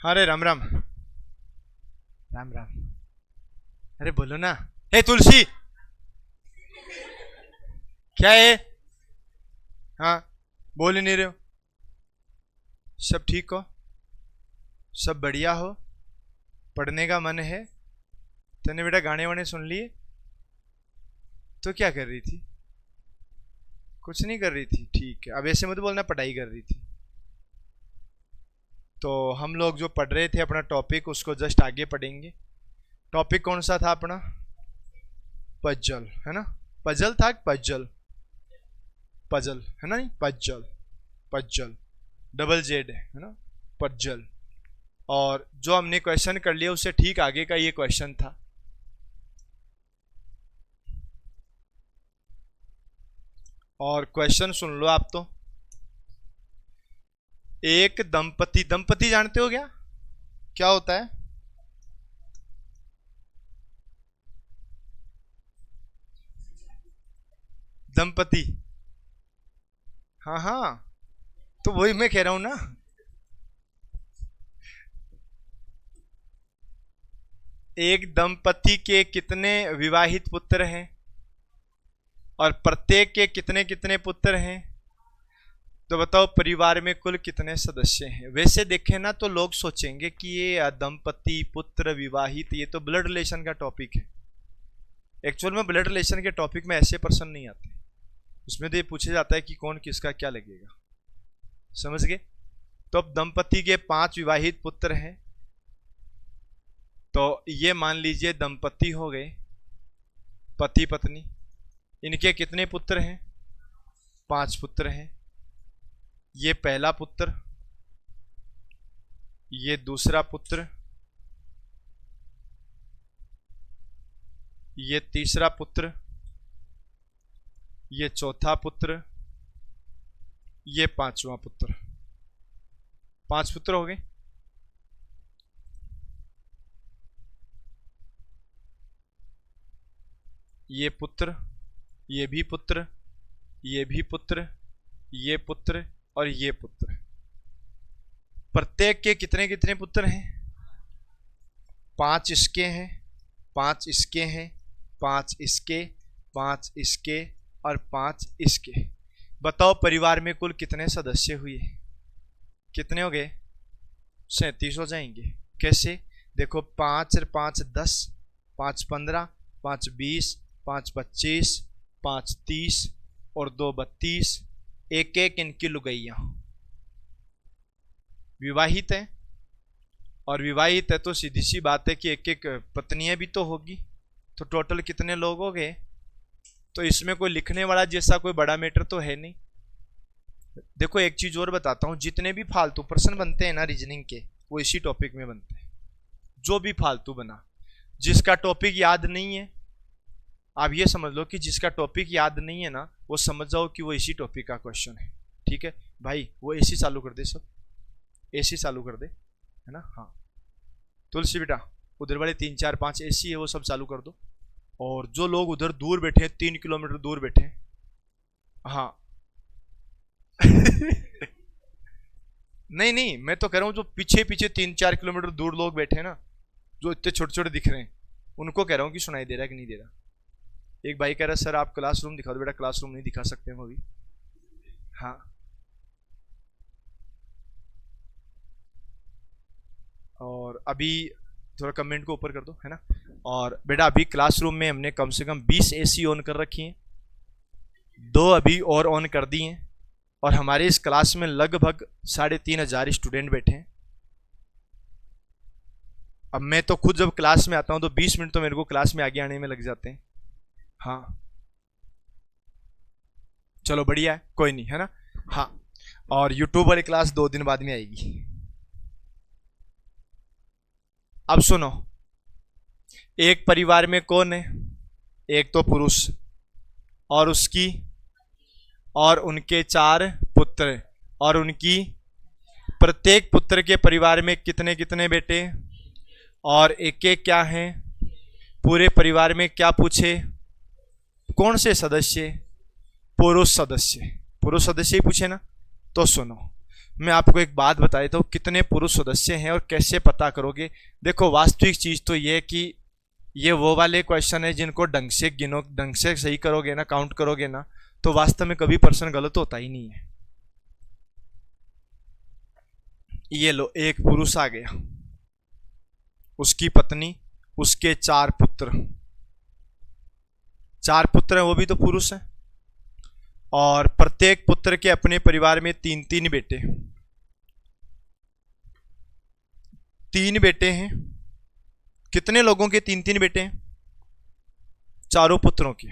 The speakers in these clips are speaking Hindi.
अरे राम राम राम राम। अरे बोलो ना। हे तुलसी, क्या है? हाँ, बोल ही नहीं रहे हो। सब ठीक हो? सब बढ़िया हो? पढ़ने का मन है? तूने बेटा गाने वाने सुन लिए? तो क्या कर रही थी? कुछ नहीं कर रही थी, ठीक है। अब ऐसे मत बोलना पढ़ाई कर रही थी। तो हम लोग जो पढ़ रहे थे अपना टॉपिक, उसको जस्ट आगे पढ़ेंगे। टॉपिक कौन सा था अपना? पजल, है ना? पजल था, पजल, पजल है ना? नहीं, पजल, पजल डबल जेड है ना? पजल। और जो हमने क्वेश्चन कर लिया उससे ठीक आगे का ये क्वेश्चन था। और क्वेश्चन सुन लो आप तो। एक दंपति, दंपति जानते हो क्या? क्या होता है? दंपति, हाँ हाँ, तो वही मैं कह रहा हूं ना। एक दंपति के कितने विवाहित पुत्र हैं और प्रत्येक के कितने कितने पुत्र हैं? तो बताओ परिवार में कुल कितने सदस्य हैं? वैसे देखें ना तो लोग सोचेंगे कि ये दंपति, पुत्र, विवाहित, ये तो ब्लड रिलेशन का टॉपिक है। एक्चुअल में ब्लड रिलेशन के टॉपिक में ऐसे पर्सन नहीं आते। उसमें तो ये पूछा जाता है कि कौन किसका क्या लगेगा। समझ गए? तो अब दंपति के 5 विवाहित पुत्र हैं। तो ये मान लीजिए दंपति हो गए, पति पत्नी। इनके कितने पुत्र हैं? 5 पुत्र हैं। ये पहला पुत्र, ये दूसरा पुत्र, ये तीसरा पुत्र, ये चौथा पुत्र, ये 5वां पुत्र। 5 पुत्र हो गए। ये पुत्र, ये भी पुत्र, ये भी पुत्र, ये पुत्र और ये पुत्र। प्रत्येक के कितने कितने पुत्र हैं? 5 इसके हैं, 5 इसके हैं, 5 इसके, 5 इसके और 5 इसके। बताओ परिवार में कुल कितने सदस्य हुए? कितने हो गए? 37 हो जाएंगे। कैसे? देखो, 5 और 5 10, 5 15, 5 20, 5 25, 5 30 और 2 32। एक एक इनकी लुगैया विवाहित है। और विवाहित है तो सीधी सी बात है कि एक एक पत्नियां भी तो होगी। तो टोटल कितने लोग हो गए? तो इसमें कोई लिखने वाला जैसा कोई बड़ा मैटर तो है नहीं। देखो एक चीज और बताता हूं, जितने भी फालतू प्रश्न बनते हैं ना रीजनिंग के, वो इसी टॉपिक में बनते हैं। जो भी फालतू बना, जिसका टॉपिक याद नहीं है, आप ये समझ लो कि जिसका टॉपिक याद नहीं है ना, वो समझ जाओ कि वो इसी टॉपिक का क्वेश्चन है। ठीक है भाई, वो एसी चालू कर दे, सब एसी चालू कर दे, है ना? हाँ तुलसी बेटा, उधर वाले 3 4 5 एसी है वो सब चालू कर दो। और जो लोग उधर दूर बैठे हैं, 3 किलोमीटर दूर बैठे हैं, हाँ नहीं नहीं, मैं तो कह रहा हूँ जो पीछे पीछे 3 4 किलोमीटर दूर लोग बैठे हैं ना, जो इतने छोटे छोटे दिख रहे हैं, उनको कह रहा हूँ कि सुनाई दे रहा है कि नहीं दे रहा। एक भाई कह रहा है सर आप क्लासरूम दिखा दो। बेटा क्लासरूम नहीं दिखा सकते हम अभी। हाँ, और अभी थोड़ा कमेंट को ऊपर कर दो, है ना? और बेटा अभी क्लासरूम में हमने कम से कम 20 एसी ऑन कर रखी हैं, 2 अभी और ऑन कर दी हैं। और हमारे इस क्लास में लगभग 3500 स्टूडेंट बैठे हैं। अब मैं तो खुद जब क्लास में आता हूं तो 20 मिनट तो मेरे को क्लास में आगे आने में लग जाते हैं। हाँ चलो बढ़िया है, कोई नहीं, है ना? हाँ, और यूट्यूब वाली क्लास 2 दिन बाद में आएगी। अब सुनो, एक परिवार में कौन है? एक तो पुरुष और उसकी और उनके 4 पुत्र, और उनकी प्रत्येक पुत्र के परिवार में कितने कितने बेटे, और एक एक क्या हैं पूरे परिवार में? क्या पूछे? कौन से सदस्य? पुरुष सदस्य। पुरुष सदस्य ही पूछे ना? तो सुनो, मैं आपको एक बात बता देता हूँ, कितने पुरुष सदस्य हैं और कैसे पता करोगे। देखो वास्तविक चीज़ तो ये है कि ये वो वाले क्वेश्चन है जिनको ढंग से गिनो, ढंग से सही करोगे ना, काउंट करोगे ना, तो वास्तव में कभी पर्सन गलत होता ही नहीं है। ये लो, एक पुरुष आ गया, उसकी पत्नी, उसके 4 पुत्र, 4 पुत्र हैं, वो भी तो पुरुष हैं, और प्रत्येक पुत्र के अपने परिवार में 3-3 बेटे, 3 बेटे हैं। कितने लोगों के 3-3 बेटे हैं? चारों पुत्रों के।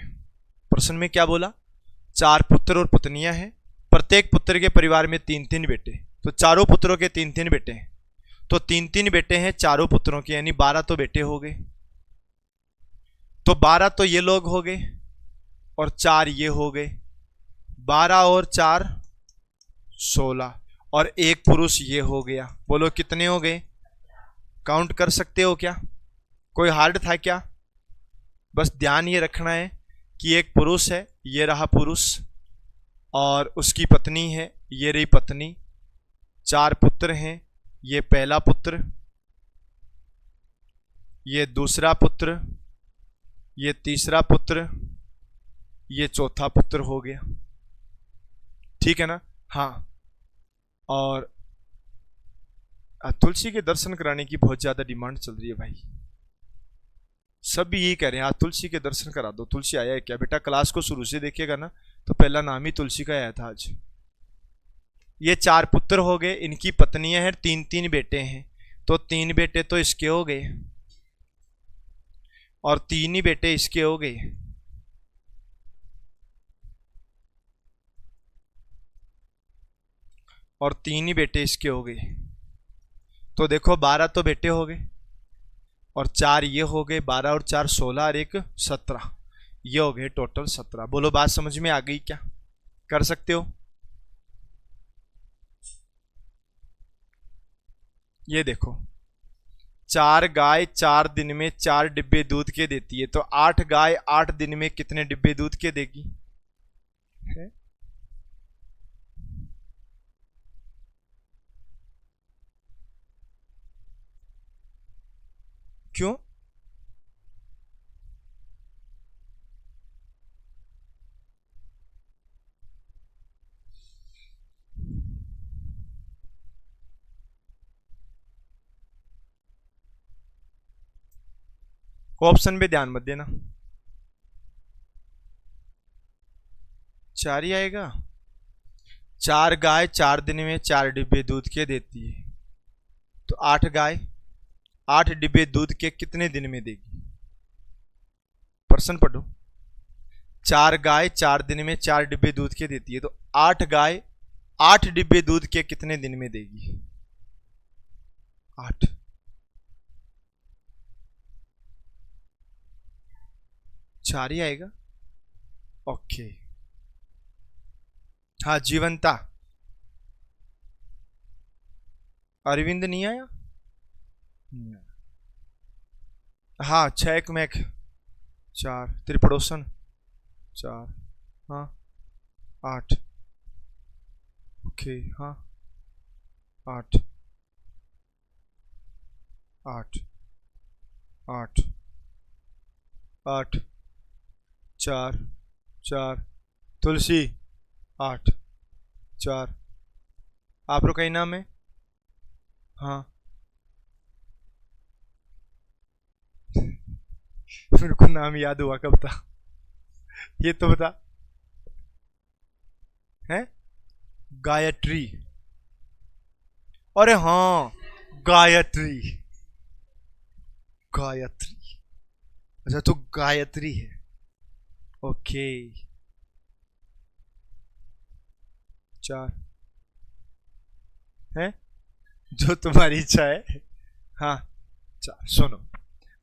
प्रश्न में क्या बोला? 4 पुत्र और पत्नियां हैं, प्रत्येक पुत्र के परिवार में 3-3 बेटे, तो चारों पुत्रों के 3-3 बेटे हैं, तो 3-3 बेटे हैं चारों पुत्रों के, यानी 12 तो बेटे हो गए। तो 12 तो ये लोग हो गए और 4 ये हो गए, 12 और 4 16, और एक पुरुष ये हो गया। बोलो कितने हो गए? काउंट कर सकते हो क्या? कोई हार्ड था क्या? बस ध्यान ये रखना है कि एक पुरुष है, ये रहा पुरुष, और उसकी पत्नी है, ये रही पत्नी, 4 पुत्र हैं, ये पहला पुत्र, ये दूसरा पुत्र, ये तीसरा पुत्र, ये चौथा पुत्र हो गया। ठीक है ना? हाँ, और तुलसी के दर्शन कराने की बहुत ज्यादा डिमांड चल रही है भाई, सब यही कह रहे हैं आज तुलसी के दर्शन करा दो। तुलसी आया है क्या? बेटा क्लास को शुरू से देखिएगा ना, तो पहला नाम ही तुलसी का आया था आज। ये 4 पुत्र हो गए, इनकी पत्नियां हैं, 3-3 बेटे हैं, तो 3 बेटे तो इसके हो गए और 3 ही बेटे इसके हो गए, और 3 ही बेटे इसके हो गए। तो देखो 12 तो बेटे हो गए और 4 ये हो गए, 12 और 4 16 और 1 17, ये हो गए टोटल 17। बोलो बात समझ में आ गई क्या? कर सकते हो? ये देखो, 4 गाय 4 दिन में 4 डिब्बे दूध के देती है, तो 8 गाय 8 दिन में कितने डिब्बे दूध के देगी? है? क्यों? ऑप्शन पे ध्यान मत देना, 4 ही आएगा। 4 गाय 4 दिन में 4 डिब्बे दूध के देती है, तो 8 गाय 8 डिब्बे दूध के कितने दिन में देगी? प्रश्न पढ़ो। 4 गाय 4 दिन में 4 डिब्बे दूध के देती है, तो 8 गाय 8 डिब्बे दूध के कितने दिन में देगी? 8। 4 ही आएगा। ओके, हाँ जीवंता, अरविंद नहीं आया? हाँ 6 मैक 4, त्रिपड़ोसन 4, हाँ 8, ओके, हाँ 8 8 8 8 4 4, तुलसी 8 4, आप लोग का ही नाम है? हाँ मेरे को नाम याद हुआ कब था? ये तो बता। है गायत्री। अरे हाँ गायत्री, गायत्री, अच्छा तो गायत्री है। ओके 4 है, जो तुम्हारी इच्छा है। हाँ 4। सुनो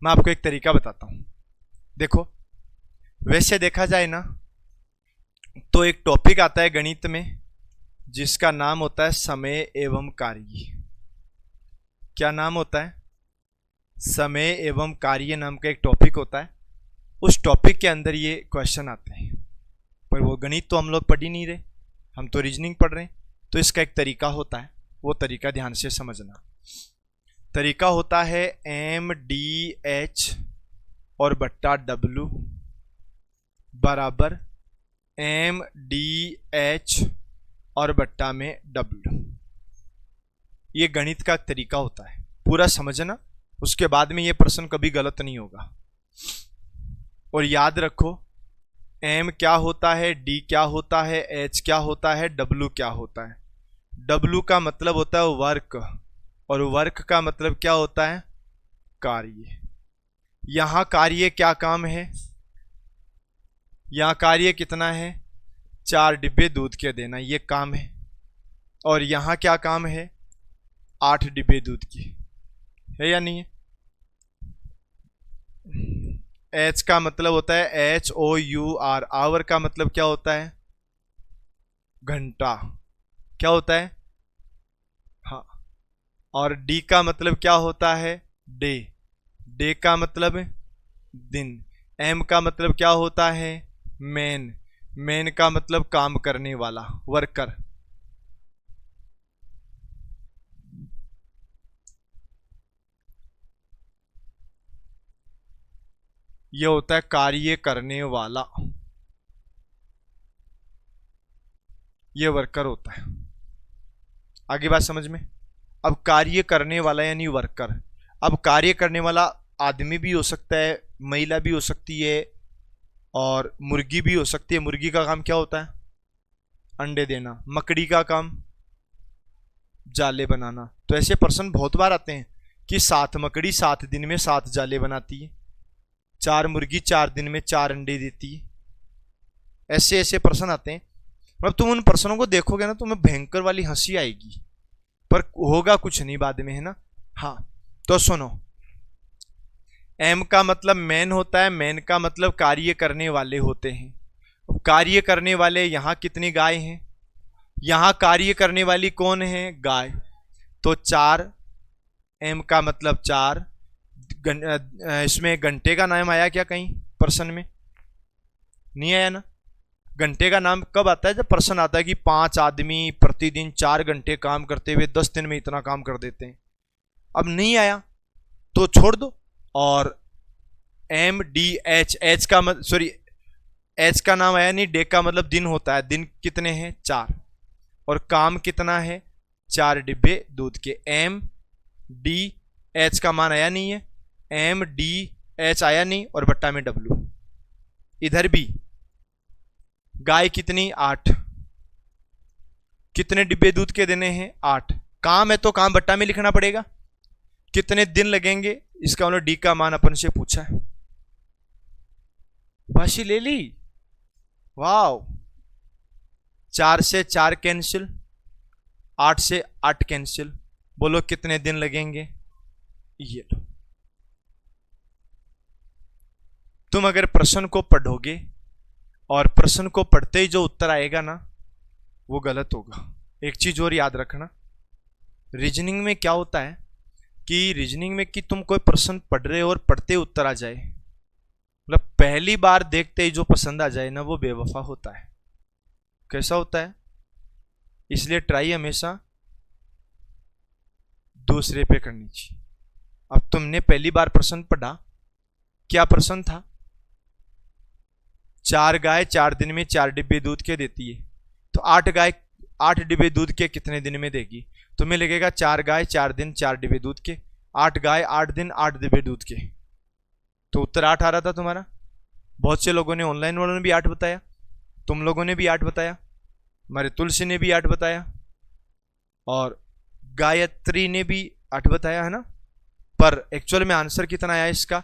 मैं आपको एक तरीका बताता हूं, देखो वैसे देखा जाए ना तो एक टॉपिक आता है गणित में जिसका नाम होता है समय एवं कार्य। क्या नाम होता है? समय एवं कार्य नाम का एक टॉपिक होता है। उस टॉपिक के अंदर ये क्वेश्चन आते हैं, पर वो गणित तो हम लोग पढ़ ही नहीं रहे, हम तो रीजनिंग पढ़ रहे हैं। तो इसका एक तरीका होता है, वो तरीका ध्यान से समझना। तरीका होता है MDH और बट्टा W बराबर MDH और बट्टा में W। ये गणित का तरीका होता है, पूरा समझना, उसके बाद में ये प्रश्न कभी गलत नहीं होगा। और याद रखो M क्या होता है, D क्या होता है, H क्या होता है, W क्या होता है। W का मतलब होता है वर्क, और वर्क का मतलब क्या होता है, कार्य। यहां कार्य क्या काम है, यहां कार्य कितना है, 4 डिब्बे दूध के देना, ये काम है। और यहां क्या काम है, 8 डिब्बे दूध की, है या नहीं है। H का मतलब होता है HOUR, आवर का मतलब क्या होता है, घंटा, क्या होता है, हाँ। और D का मतलब क्या होता है, डे, डे का मतलब दिन। M का मतलब क्या होता है, मैन, मैन का मतलब काम करने वाला, वर्कर। ये होता है कार्य करने वाला, ये वर्कर होता है। आगे बात समझ में। अब कार्य करने वाला यानी वर्कर। अब कार्य करने वाला आदमी भी हो सकता है, महिला भी हो सकती है, और मुर्गी भी हो सकती है। मुर्गी का काम क्या होता है, अंडे देना। मकड़ी का काम जाले बनाना। तो ऐसे प्रश्न बहुत बार आते हैं कि 7 मकड़ी 7 दिन में 7 जाले बनाती है, 4 मुर्गी 4 दिन में 4 अंडे देती है। ऐसे ऐसे प्रश्न आते हैं। मतलब तुम उन प्रश्नों को देखोगे ना, तुम्हें भयंकर वाली हंसी आएगी, पर होगा कुछ नहीं बाद में, है ना। हाँ, तो सुनो, एम का मतलब मैन होता है, मैन का मतलब कार्य करने वाले होते हैं। कार्य करने वाले, यहां कितनी गाय हैं, यहां कार्य करने वाली कौन है, गाय। तो 4, एम का मतलब 4। इसमें घंटे का नाम आया क्या कहीं प्रश्न में, नहीं आया ना। घंटे का नाम कब आता है, जब प्रश्न आता है कि 5 आदमी प्रतिदिन 4 घंटे काम करते हुए 10 दिन में इतना काम कर देते हैं। अब नहीं आया तो छोड़ दो। और MDH, एच का सॉरी, एच का नाम आया नहीं, डे का मतलब दिन होता है। दिन कितने हैं, 4, और काम कितना है, 4 डिब्बे दूध के। MDH का मान आया नहीं है, MDH आया नहीं, और बट्टा में W। इधर भी गाय कितनी, 8, कितने डिब्बे दूध के देने हैं, 8। काम है तो काम बट्टा में लिखना पड़ेगा, कितने दिन लगेंगे, इसका मतलब डी का मान अपन से पूछा है। भाषी ले ली, वाव। 4 से 4 कैंसिल, 8 से 8 कैंसिल, बोलो कितने दिन लगेंगे, ये लो। तुम अगर प्रश्न को पढ़ोगे और प्रश्न को पढ़ते ही जो उत्तर आएगा ना, वो गलत होगा। एक चीज और याद रखना, रीजनिंग में क्या होता है कि रीजनिंग में कि तुम कोई प्रश्न पढ़ रहे हो और पढ़ते उत्तर आ जाए, मतलब पहली बार देखते ही जो पसंद आ जाए ना, वो बेवफा होता है। कैसा होता है, इसलिए ट्राई हमेशा दूसरे पे करनी चाहिए। अब तुमने पहली बार प्रश्न पढ़ा, क्या प्रश्न था, 4 गाय 4 दिन में 4 डिब्बे दूध के देती है, तो 8 गाय 8 डिब्बे दूध के कितने दिन में देगी। तुम्हें लगेगा 4 गाय 4 दिन 4 डिब्बे दूध के, 8 गाय 8 दिन 8 डिब्बे दूध के, तो उत्तर 8 आ रहा था तुम्हारा। बहुत से लोगों ने, ऑनलाइन वालों ने भी 8 बताया, तुम लोगों ने भी 8 बताया, हमारे तुलसी ने भी 8 बताया, और गायत्री ने भी 8 बताया, है ना। पर एक्चुअल में आंसर कितना आया इसका,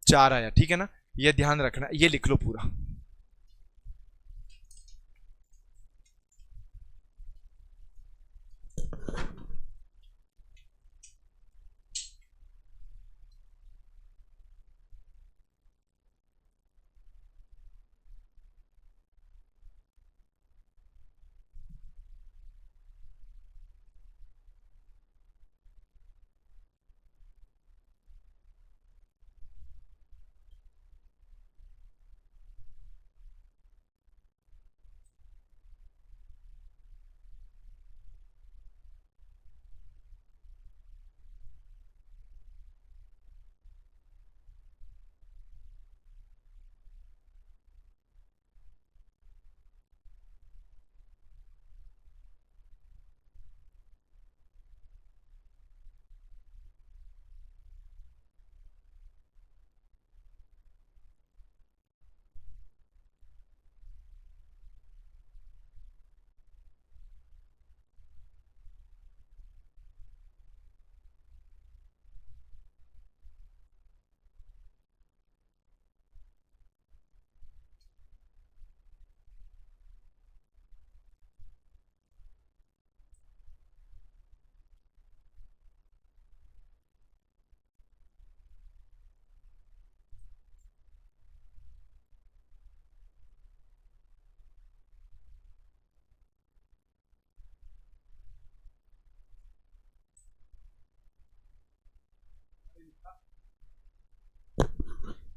4 आया, ठीक है ना। ये ध्यान रखना, ये लिख लो पूरा।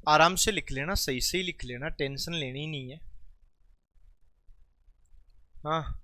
आराम से लिख लेना, सही से ही लिख लेना, टेंशन लेनी ही नहीं है। हाँ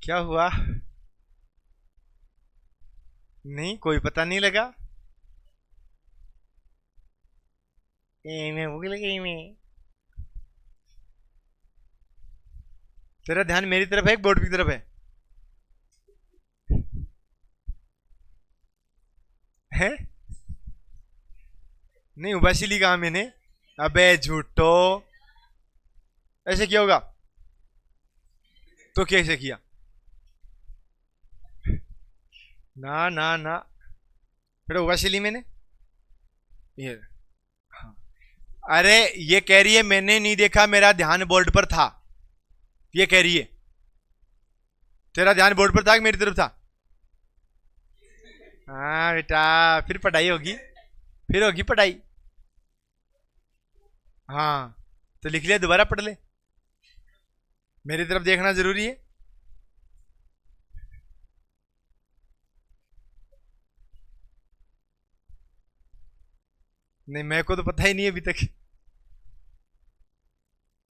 क्या हुआ? नहीं, कोई पता नहीं लगा। मैं भूल गई मैं। तेरा ध्यान मेरी तरफ है कि बोर्ड की तरफ है? नहीं, उबासिली कहा मैंने। अबे झूठो, ऐसे क्या होगा? तो कैसे किया? ना ना ना, फिर उबासिली मैंने ये। हाँ। अरे ये कह रही है मैंने नहीं देखा, मेरा ध्यान बोर्ड पर था, ये कह रही है। तेरा ध्यान बोर्ड पर था कि मेरी तरफ था? हाँ बेटा, फिर पढ़ाई होगी, फिर होगी पढ़ाई। हाँ, तो लिख लिया, दोबारा पढ़ ले। मेरी तरफ देखना जरूरी है। नहीं, मेरे को तो पता ही नहीं है अभी तक,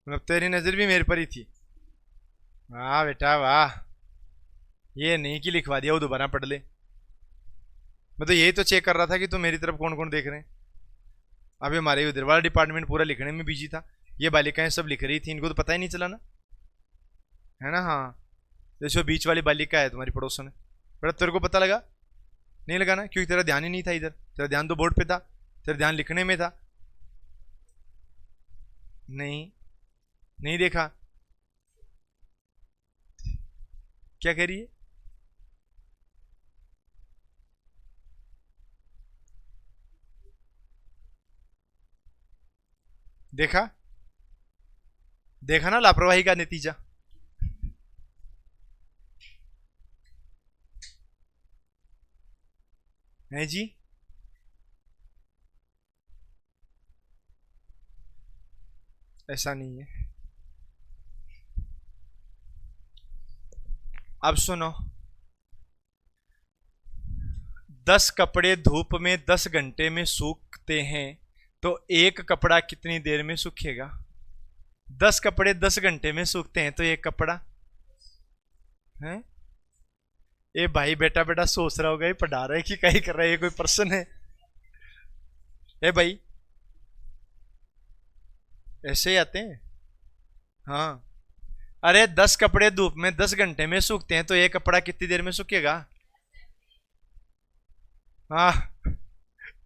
मतलब तेरी नजर भी मेरे पर ही थी। वाह बेटा वाह, ये नहीं कि लिखवा दिया वो दोबारा पढ़ ले। मैं तो यही तो चेक कर रहा था कि तू मेरी तरफ कौन कौन देख रहे हैं। अभी हमारे उधर वाला डिपार्टमेंट पूरा लिखने में बिजी था, ये बालिकाएं सब लिख रही थी, इनको तो पता ही नहीं चला ना, है ना? हाँ, जैसे वो बीच वाली बालिका है तुम्हारी पड़ोसन है, बड़ा तेरे को पता लगा? नहीं लगा ना, क्योंकि तेरा ध्यान ही नहीं था इधर, तेरा ध्यान तो बोर्ड पे था, तेरा ध्यान लिखने में था। नहीं, नहीं देखा। क्या कह रही है? देखा? देखा ना लापरवाही का नतीजा। है जी? ऐसा नहीं है। अब सुनो, 10 कपड़े धूप में 10 घंटे में सूखते हैं, तो एक कपड़ा कितनी देर में सूखेगा? 10 कपड़े 10 घंटे में सूखते हैं, तो एक कपड़ा है। ये भाई बेटा बेटा सोच रहा होगा ये पढ़ा रहा है कि कहीं कर रहा है, ये कोई प्रश्न है? ए भाई, ऐसे ही आते हैं। हाँ, अरे 10 कपड़े धूप में 10 घंटे में सूखते हैं, तो एक कपड़ा कितनी देर में सूखेगा? हाँ,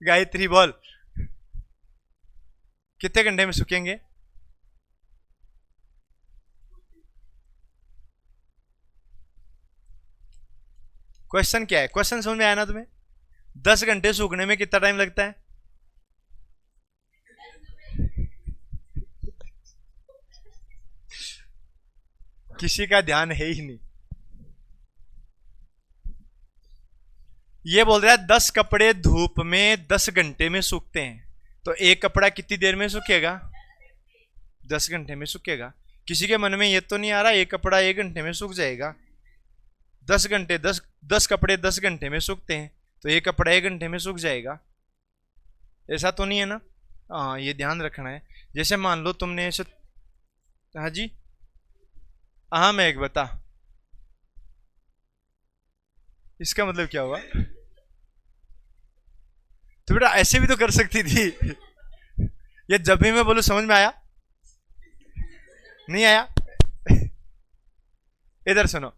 गायत्री बोल, कितने घंटे में सूखेंगे? क्वेश्चन क्या है? क्वेश्चन समझ में आया ना तुम्हें? 10 घंटे सूखने में कितना टाइम लगता है? किसी का ध्यान है ही नहीं। ये बोल रहा है 10 कपड़े धूप में 10 घंटे में सूखते हैं, तो एक कपड़ा कितनी देर में सूखेगा? 10 घंटे में सूखेगा। किसी के मन में ये तो नहीं आ रहा एक कपड़ा 1 घंटे में सूख जाएगा? 10 घंटे, 10 कपड़े 10 घंटे में सूखते हैं, तो एक कपड़ा 1 घंटे में सूख जाएगा। ऐसा तो नहीं है ना? हाँ, ये ध्यान रखना है। जैसे मान लो तुमने ऐसे, हाँ जी, हाँ मैं एक बता, इसका मतलब क्या हुआ? तो बेटा ऐसे भी तो कर सकती थी। ये जब भी मैं बोलूं समझ में आया? नहीं आया? इधर सुनो,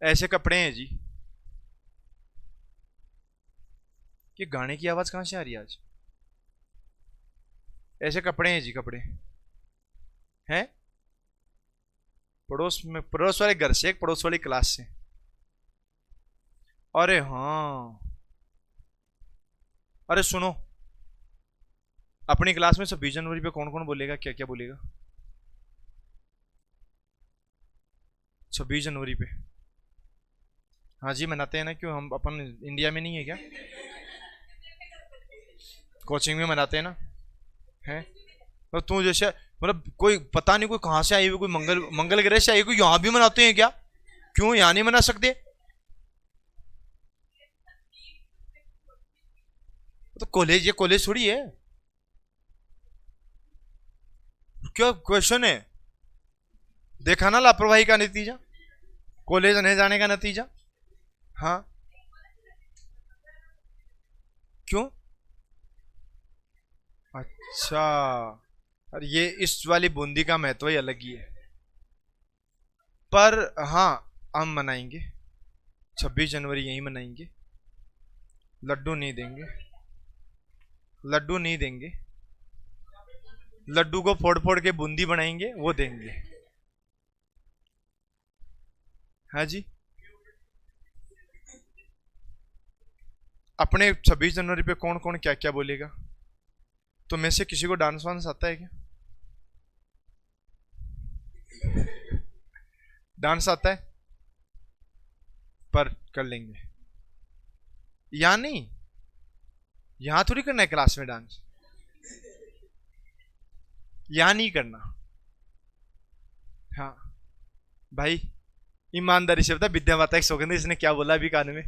ऐसे कपड़े हैं जी, ये गाने की आवाज कहां से आ रही है आज? ऐसे कपड़े हैं जी, कपड़े हैं, पड़ोस वाले घर से, एक पड़ोस वाली क्लास से। अरे हाँ, अरे सुनो, अपनी क्लास में 26 जनवरी पे कौन कौन बोलेगा, क्या क्या बोलेगा 26 जनवरी पे? हाँ जी मनाते हैं ना, क्यों, हम अपन इंडिया में नहीं है क्या? कोचिंग में मनाते हैं ना। हैं तो तू जैसे, मतलब कोई पता नहीं, कोई कहाँ से आई हुई, कोई मंगल ग्रह से आई, कोई यहाँ भी मनाते हैं क्या? क्यों यहाँ नहीं मना सकते? तो कॉलेज, ये कॉलेज थोड़ी है। क्या क्वेश्चन है? देखा ना लापरवाही का नतीजा, कॉलेज नहीं जाने का नतीजा। हाँ, क्यों? अच्छा, और ये इस वाली बूंदी का महत्व ही अलग ही है। पर हाँ, हम मनाएंगे, 26 जनवरी यही मनाएंगे। लड्डू नहीं देंगे, लड्डू नहीं देंगे, लड्डू को फोड़ फोड़ के बूंदी बनाएंगे, वो देंगे। हाँ जी, अपने 26 जनवरी पे कौन कौन क्या क्या बोलेगा? तो में से किसी को डांस वांस आता है क्या? डांस आता है, पर कर लेंगे। यहाँ नहीं, यहाँ थोड़ी करना है क्लास में डांस, यहाँ नहीं करना। हाँ भाई, ईमानदारी से बता, विद्या माता की सौगंध, इसने क्या बोला अभी कान में?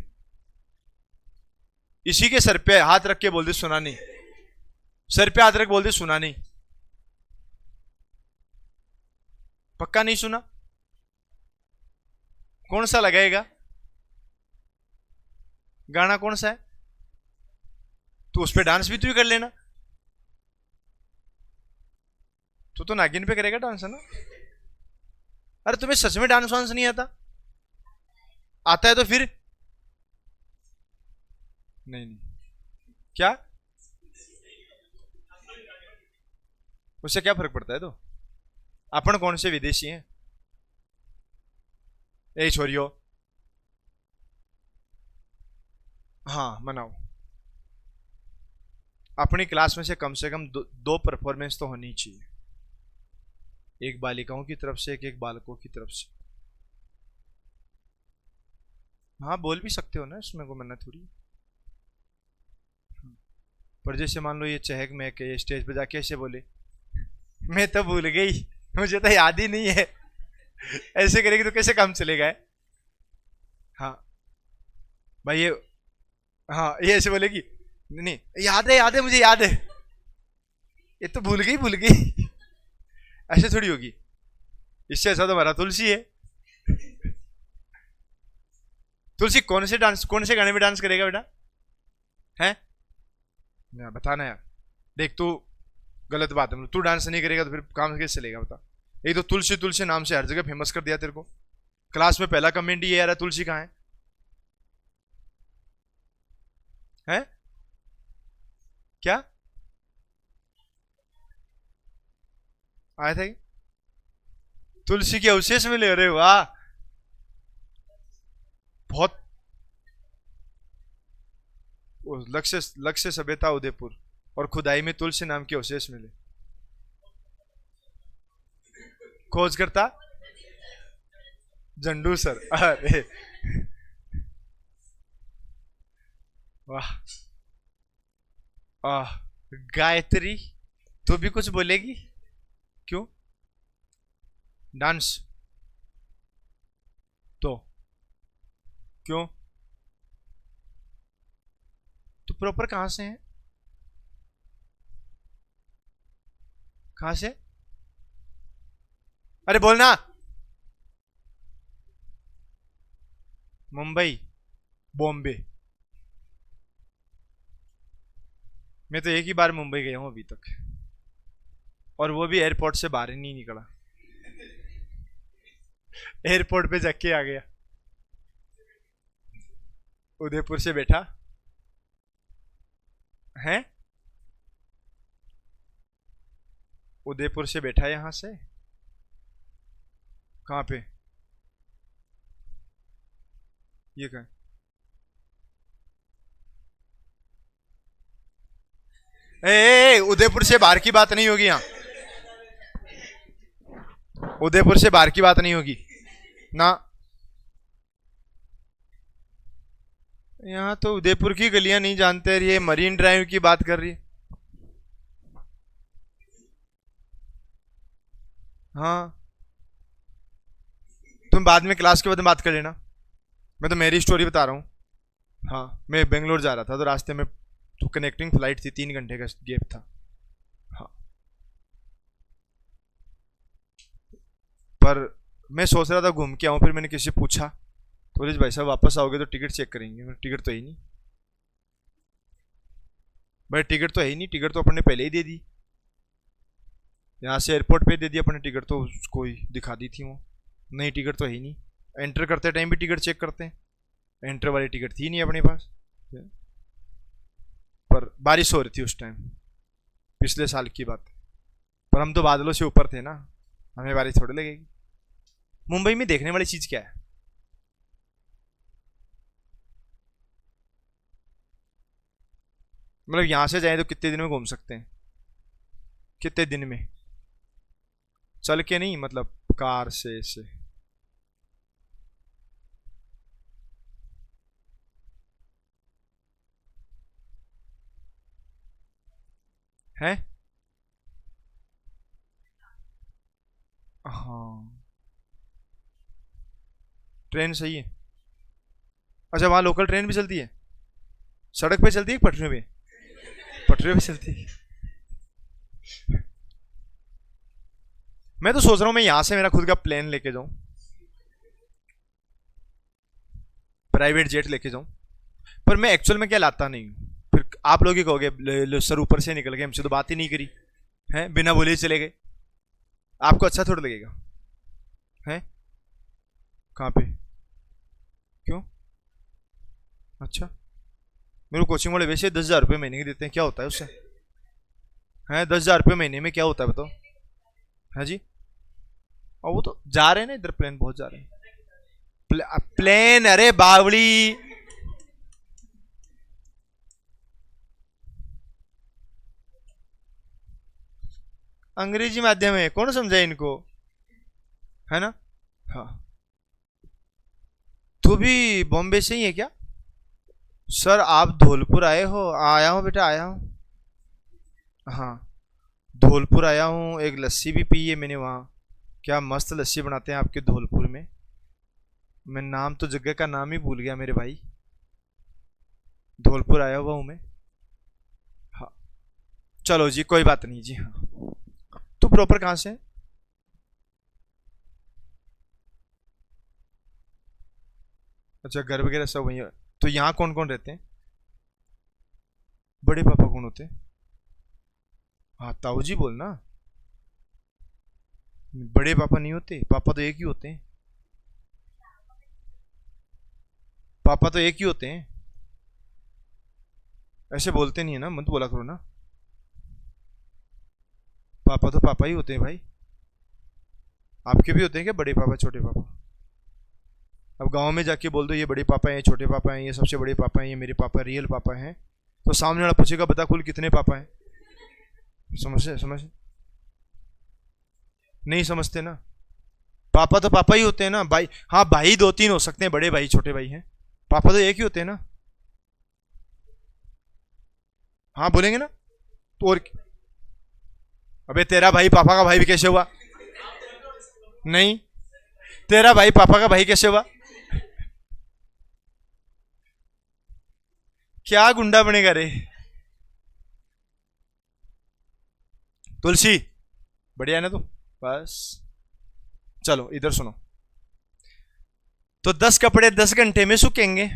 इसी के सर पे हाथ रख के बोल दे सुना नहीं, सर पे हाथ रख बोल दे सुना नहीं। पक्का नहीं सुना? कौन सा लगाएगा गाना, कौन सा है? तो उस पे डांस भी तू ही कर लेना। तो नागिन पे करेगा डांस, है ना? अरे तुम्हें सच में डांस वांस नहीं आता? आता है तो फिर? नहीं नहीं, क्या? उससे क्या फर्क पड़ता है? तो अपन कौन से विदेशी हैं? ए छोरियो, हाँ मनाओ। अपनी क्लास में से कम दो परफॉर्मेंस तो होनी चाहिए, एक बालिकाओं की तरफ से, एक बालकों की तरफ से। हाँ बोल भी सकते हो ना, इसमें को मना थोड़ी। पर जैसे मान लो ये चहक महक के स्टेज पे जाके ऐसे बोले, मैं तो भूल गई, मुझे तो याद ही नहीं है, ऐसे करेगी तो कैसे काम चलेगा है? हाँ भाई ये, हाँ ये ऐसे बोलेगी, नहीं याद है मुझे याद है, ये तो भूल गई ऐसे थोड़ी होगी। इससे ऐसा तो हमारा तुलसी है। तुलसी कौन से गाने में डांस करेगा बेटा? है ना, बताना यार। देख तू, गलत बात है, तू डांस नहीं करेगा तो फिर काम कैसे चलेगा बता? एक तो तुलसी तुलसी नाम से हर जगह फेमस कर दिया तेरे को, क्लास में पहला कमेंट ये आ रहा है तुलसी कहाँ है? हैं? क्या आए थे? तुलसी के अवशेष मिले? रहे वाह, बहुत। लक्ष्य सभ्यता उदयपुर, और खुदाई में तुलसी नाम के अवशेष मिले। खोज करता झंडू सर, अरे वाह। आह, गायत्री, तू भी कुछ बोलेगी? क्यों? डांस तो क्यों? तू प्रॉपर कहां से है? कहां से? अरे बोलना। मुंबई, बॉम्बे? मैं तो एक ही बार मुंबई गया हूं अभी तक, और वो भी एयरपोर्ट से बाहर ही नहीं निकला, एयरपोर्ट पे जाके आ गया, उदयपुर से बैठा है, उदयपुर से बैठा यहां से, कहाँ पे? ये कहाँ? उदयपुर से बाहर की बात नहीं होगी यहाँ। उदयपुर से बाहर की बात नहीं होगी ना। यहाँ तो उदयपुर की गलियां नहीं जानते, ये मरीन ड्राइव की बात कर रही है। हाँ, तुम बाद में क्लास के बाद में बात कर लेना। मैं तो मेरी स्टोरी बता रहा हूँ। हाँ, मैं बेंगलोर जा रहा था तो रास्ते में तो कनेक्टिंग फ्लाइट थी, 3 घंटे का गैप था। हाँ, पर मैं सोच रहा था घूम के आऊँ, फिर मैंने किसी से पूछा तो बोले भाई साहब वापस आओगे तो टिकट चेक करेंगे। टिकट तो है ही नहीं भाई, टिकट तो है ही नहीं। टिकट तो अपन ने पहले ही दे दी, यहाँ से एयरपोर्ट पे दे दी अपने टिकट, तो उसको ही दिखा दी थी वो। नहीं, टिकट तो है ही नहीं। एंटर करते टाइम भी टिकट चेक करते हैं, एंटर वाली टिकट थी नहीं अपने पास। पर बारिश हो रही थी उस टाइम, पिछले साल की बात है। पर हम तो बादलों से ऊपर थे ना, हमें बारिश थोड़ी लगेगी। मुंबई में देखने वाली चीज क्या है? मतलब यहां से जाए तो कितने दिन में घूम सकते हैं? कितने दिन में? चल के नहीं, मतलब कार से है। हाँ, ट्रेन सही है। अच्छा, वहां लोकल ट्रेन भी चलती है? सड़क पे चलती है कि पटरी पे? पटरी पे चलती है। मैं तो सोच रहा हूँ मैं यहां से मेरा खुद का प्लेन लेके जाऊं, प्राइवेट जेट लेके जाऊं। पर मैं एक्चुअल में क्या लाता नहीं हूं। फिर आप लोग ही कहोगे लो सर ऊपर से निकल गए, हमसे तो बात ही नहीं करी है, बिना बोले ही चले गए। आपको अच्छा थोड़ा लगेगा है? कहाँ पे? क्यों? अच्छा, मेरे कोचिंग वाले वैसे 10,000 रुपये महीने के देते हैं, क्या होता है उससे? है 10,000 रुपये महीने में क्या होता है बताओ? है जी? और वो तो जा रहे हैं ना, इधर प्लेन बहुत जा रहे हैं। प्लेन, अरे बावड़ी। अंग्रेजी माध्यम है, कौन समझाए इनको, है ना? हाँ, तू भी बॉम्बे से ही है क्या? सर आप धौलपुर आए हो? आया हूँ बेटा, आया हूँ। हाँ, धौलपुर आया हूँ, एक लस्सी भी पी है मैंने वहाँ। क्या मस्त लस्सी बनाते हैं आपके धौलपुर में। मैं नाम तो जगह का नाम ही भूल गया मेरे भाई। धौलपुर आया हुआ हूँ मैं। हाँ, चलो जी, कोई बात नहीं जी। हाँ, तू प्रॉपर कहाँ से है? अच्छा, घर वगैरह सब वही है। तो यहाँ कौन कौन रहते हैं? बड़े पापा कौन होते हैं? हाँ, ताऊ जी बोलना। बड़े पापा नहीं होते, पापा तो एक ही होते हैं। पापा तो एक ही होते हैं, ऐसे बोलते नहीं है ना, मत बोला करो ना। पापा तो पापा ही होते हैं भाई। आपके भी होते हैं क्या बड़े पापा छोटे पापा? अब गांव में जाके बोल दो ये बड़े पापा हैं, ये छोटे पापा हैं, ये सबसे बड़े पापा हैं, ये मेरे पापा रियल पापा हैं, तो सामने वाला पूछेगा बता कुल कितने पापा हैं। समझ नहीं समझते ना। पापा तो पापा ही होते हैं ना भाई। हाँ, भाई 2-3 हो सकते हैं, बड़े भाई छोटे भाई हैं, पापा तो एक ही होते हैं ना। हाँ बोलेंगे ना तो और। अबे तेरा भाई पापा का भाई भी कैसे हुआ? नहीं, तेरा भाई पापा का भाई कैसे हुआ? क्या गुंडा बनेगा रे? तुलसी, बढ़िया है ना तू? बस, चलो इधर सुनो। तो 10 कपड़े 10 घंटे में सूखेंगे,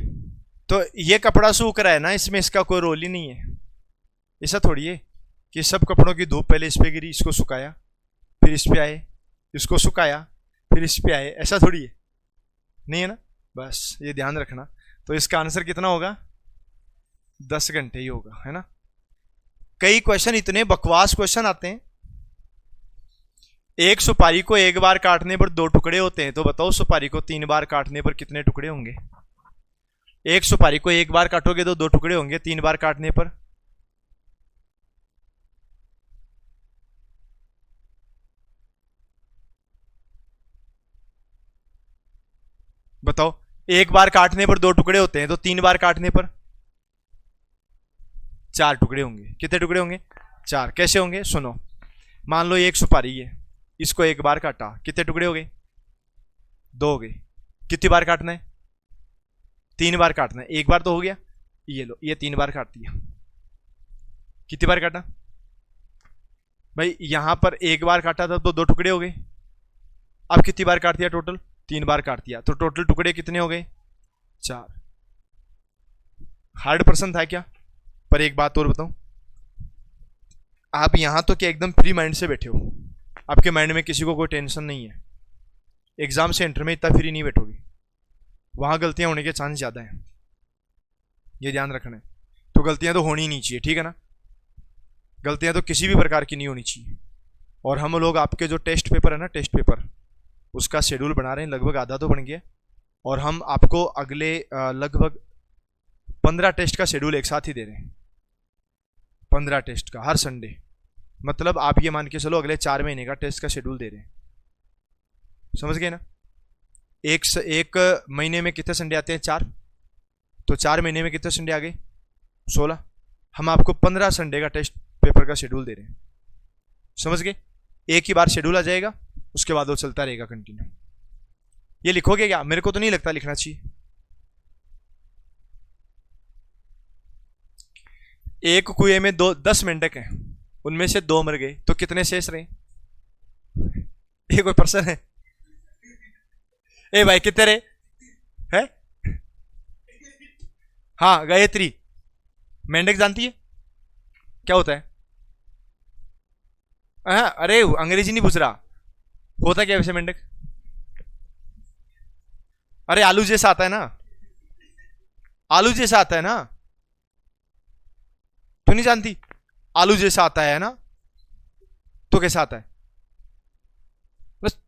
तो ये कपड़ा सूख रहा है ना, इसमें इसका कोई रोल ही नहीं है। ऐसा थोड़ी है कि सब कपड़ों की धूप पहले इस पे गिरी, इसको सुखाया, फिर इस पे आए, इसको सुखाया, फिर इस पे आए, ऐसा थोड़ी है। नहीं है ना? बस ये ध्यान रखना। तो इसका आंसर कितना होगा? 10 घंटे ही होगा, है ना? कई क्वेश्चन इतने बकवास क्वेश्चन आते हैं, एक सुपारी को एक बार काटने पर 2 टुकड़े होते हैं, तो बताओ सुपारी को 3 बार काटने पर कितने टुकड़े होंगे? एक सुपारी को एक बार काटोगे तो 2 टुकड़े होंगे, 3 बार काटने पर बताओ। एक बार काटने पर 2 टुकड़े होते हैं, तो 3 बार काटने पर 4 टुकड़े होंगे। कितने टुकड़े होंगे? 4। कैसे होंगे? सुनो, मान लो एक सुपारी है, इसको एक बार काटा, कितने टुकड़े हो गए? 2 हो गए। कितनी बार काटना है? 3 बार काटना है। एक बार तो हो गया, ये लो, ये 3 बार काट दिया। कितनी बार काटा भाई? यहां पर एक बार काटा था तो 2 टुकड़े हो गए। अब कितनी बार काट दिया? टोटल 3 बार काट दिया, तो टोटल टुकड़े कितने हो गए? 4। हार्ड प्रश्न था क्या? पर एक बात और बताऊं, आप यहां तो क्या एकदम फ्री माइंड से बैठे हो, आपके माइंड में किसी को कोई टेंशन नहीं है। एग्जाम सेंटर में इतना फ्री नहीं बैठोगे, वहां गलतियां होने के चांस ज्यादा है, ये ध्यान रखना है। तो गलतियां तो होनी नहीं चाहिए, ठीक है ना? गलतियां तो किसी भी प्रकार की नहीं होनी चाहिए। और हम लोग आपके जो टेस्ट पेपर है ना, टेस्ट पेपर, उसका शेड्यूल बना रहे हैं, लगभग आधा तो बन गया। और हम आपको अगले लगभग 15 टेस्ट का शेड्यूल एक साथ ही दे रहे हैं। 15 टेस्ट का हर संडे, मतलब आप ये मान के चलो अगले 4 महीने का टेस्ट का शेड्यूल दे रहे हैं। समझ गए ना? एक महीने में कितने संडे आते हैं? 4। तो 4 महीने में कितने संडे आ गए? 16। हम आपको 15 संडे का टेस्ट पेपर का शेड्यूल दे रहे हैं। समझ गए? एक ही बार शेड्यूल आ जाएगा, उसके बाद वो चलता रहेगा कंटिन्यू। ये लिखोगे क्या? मेरे को तो नहीं लगता लिखना चाहिए। एक कुएं में 10 मेंढक हैं, उनमें से 2 मर गए, तो कितने शेष रहे? ये कोई पर्सन है? ए भाई कितने रहे है? हाँ, गायत्री मेंढक जानती है क्या होता है? अरे अंग्रेजी नहीं पूछ रहा, होता क्या वैसे मेंढक? अरे आलू जैसा आता है ना, आलू जैसा आता है ना, तो नहीं जानती? आलू जैसा आता है ना, तो कैसा आता है? बस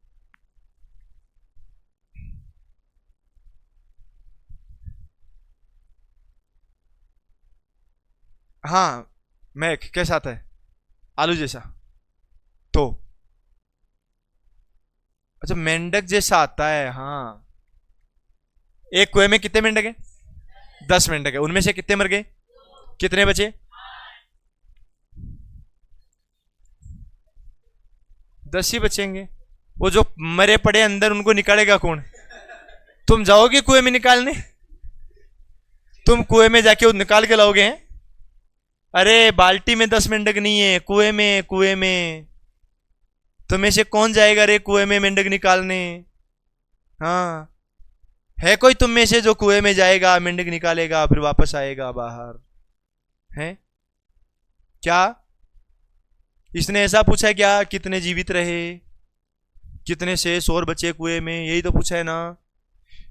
हाँ, मैं कैसा आता है? आलू जैसा। तो अच्छा, मेंढक जैसा आता है, हाँ। एक कुएं में कितने मेंढक हैं? 10 मेंढक है, उनमें से कितने मर गए? कितने बचे? 10 ही बचेंगे। वो जो मरे पड़े अंदर, उनको निकालेगा कौन? तुम जाओगे कुएं में निकालने? तुम कुएं में जाके वो निकाल के लाओगे हैं? अरे बाल्टी में 10 मेंढक नहीं है, कुएं में, कुएं में। तो में से कौन जाएगा रे कुएं में मेंढक निकालने? हाँ, है कोई तुम में से जो कुएं में जाएगा, मेंढक निकालेगा, फिर वापस आएगा बाहर? है क्या? इसने ऐसा पूछा है क्या कितने जीवित रहे, कितने शेष और बचे कुएं में? यही तो पूछा है ना।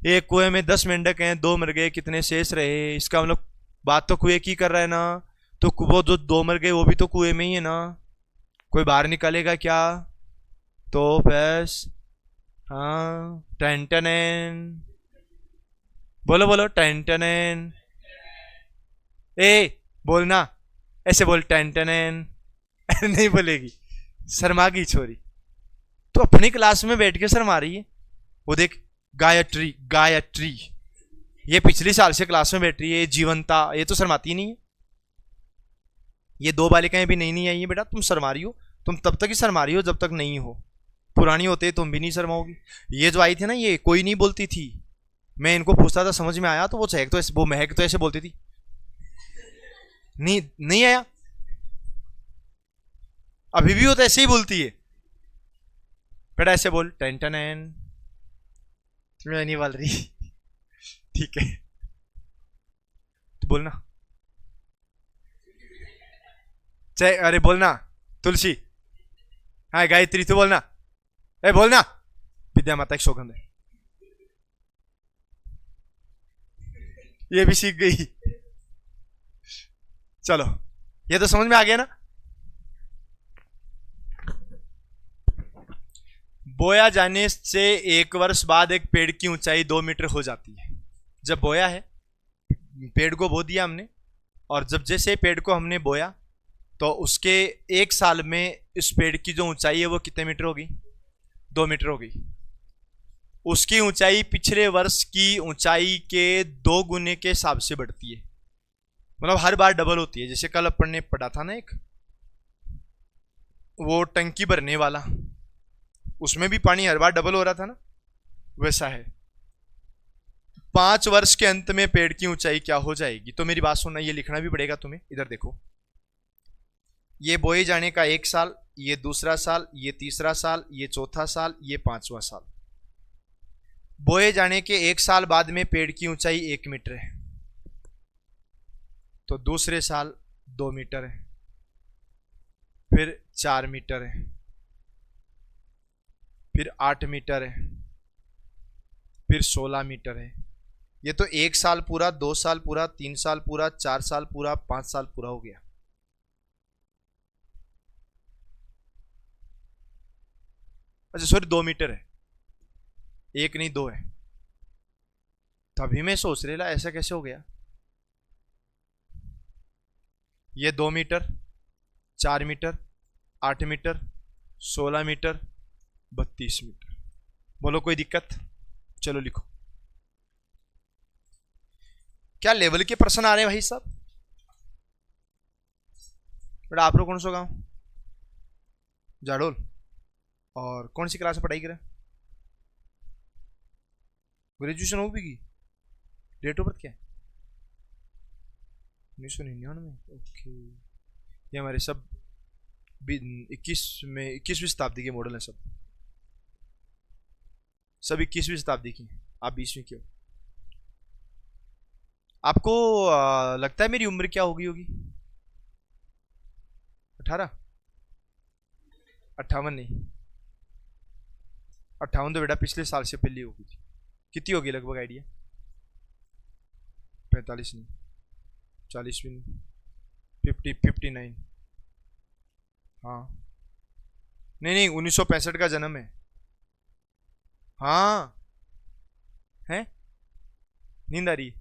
एक कुएं में 10 मेंढक हैं, 2 मर गए, कितने शेष रहे? इसका मतलब बात तो कुएं की कर रहा है ना। तो वो जो 2 मर गए वो भी तो कुएं में ही है ना, कोई बाहर निकालेगा क्या? तो बस, हाँ, टेंटनेन। बोलो बोलो, टेंटनेन। ए बोलना, ऐसे बोल, टेंटनेन। नहीं बोलेगी, शर्मा गई छोरी। तो अपनी क्लास में बैठ के शर्मा रही है। वो देख, गायत्री, गायत्री, ये पिछले साल से क्लास में बैठ रही है। जीवंता, ये तो शर्माती नहीं है। ये 2 बालिकाएं भी नई नई आई है बेटा, तुम शर्मा रही हो। तुम तब तक ही शर्मा रही हो जब तक नहीं हो, पुरानी होते तुम भी नहीं शर्माओगी। ये जो आई थी ना, ये कोई नहीं बोलती थी, मैं इनको पूछता था, समझ में आया? तो वो महक तो ऐसे बोलती थी। नहीं नहीं आया? अभी भी वो तो ऐसे ही बोलती है बेटा, ऐसे बोल, टेंटनैन। तुम्हें नहीं बोल रही? ठीक है, तो बोलना। चाहे, अरे बोलना, तुलसी। हाँ गायत्री, तू बोलना, ए बोलना, विद्या माता की सौगंध है। ये भी सीख गई। चलो, ये तो समझ में आ गया ना। बोया जाने से 1 वर्ष बाद एक पेड़ की ऊंचाई 2 मीटर हो जाती है। जब बोया है, पेड़ को बो दिया हमने, और जब जैसे पेड़ को हमने बोया तो उसके 1 साल में इस पेड़ की जो ऊंचाई है वो कितने मीटर होगी? 2 मीटर होगी। उसकी ऊंचाई पिछले वर्ष की ऊंचाई के 2 गुने के हिसाब से बढ़ती है, मतलब हर बार डबल होती है। जैसे कल अपन ने पढ़ा था ना एक, वो टंकी भरने वाला, उसमें भी पानी हर बार डबल हो रहा था ना, वैसा है। 5 वर्ष के अंत में पेड़ की ऊंचाई क्या हो जाएगी? तो मेरी बात सुनना, ये लिखना भी पड़ेगा तुम्हें। इधर देखो, ये बोए जाने का 1 साल, ये दूसरा साल, ये तीसरा साल, ये चौथा साल, ये 5वां साल। बोए जाने के 1 साल बाद में पेड़ की ऊंचाई 1 मीटर है, तो दूसरे साल 2 मीटर है, फिर 4 मीटर है, फिर 8 मीटर है, फिर 16 मीटर है। ये तो 1 साल पूरा, 2 साल पूरा, 3 साल पूरा, 4 साल पूरा, 5 साल पूरा हो गया। अच्छा सॉरी, 2 मीटर है, 1 नहीं 2 है। तभी मैं सोच रहा ऐसा कैसे हो गया। ये 2 meter, 4 meter, 8 meter, 16 meter, 32 meter. बोलो कोई दिक्कत? चलो लिखो। क्या लेवल के प्रश्न आ रहे हैं भाई साहब? बेटा आप लोग कौन सा गांव? जाडोल। और कौन सी क्लास में पढ़ाई करें? ग्रेजुएशन हो भी की? डेट ऑफ बर्थ क्या है? 1999 में। ओके, ये हमारे सब 21वीं शताब्दी के मॉडल हैं सब 21वीं शताब्दी की। आप 20वीं के हो। आपको लगता है मेरी उम्र क्या होगी? 18? 58 नहीं, 58 तो बेटा पिछले साल से पहले होगी थी। कितनी होगी लगभग आइडिया? 45 नहीं, 40 भी नहीं, 59। हाँ नहीं, 1965 का जन्म है। हाँ है, नींद आ रही?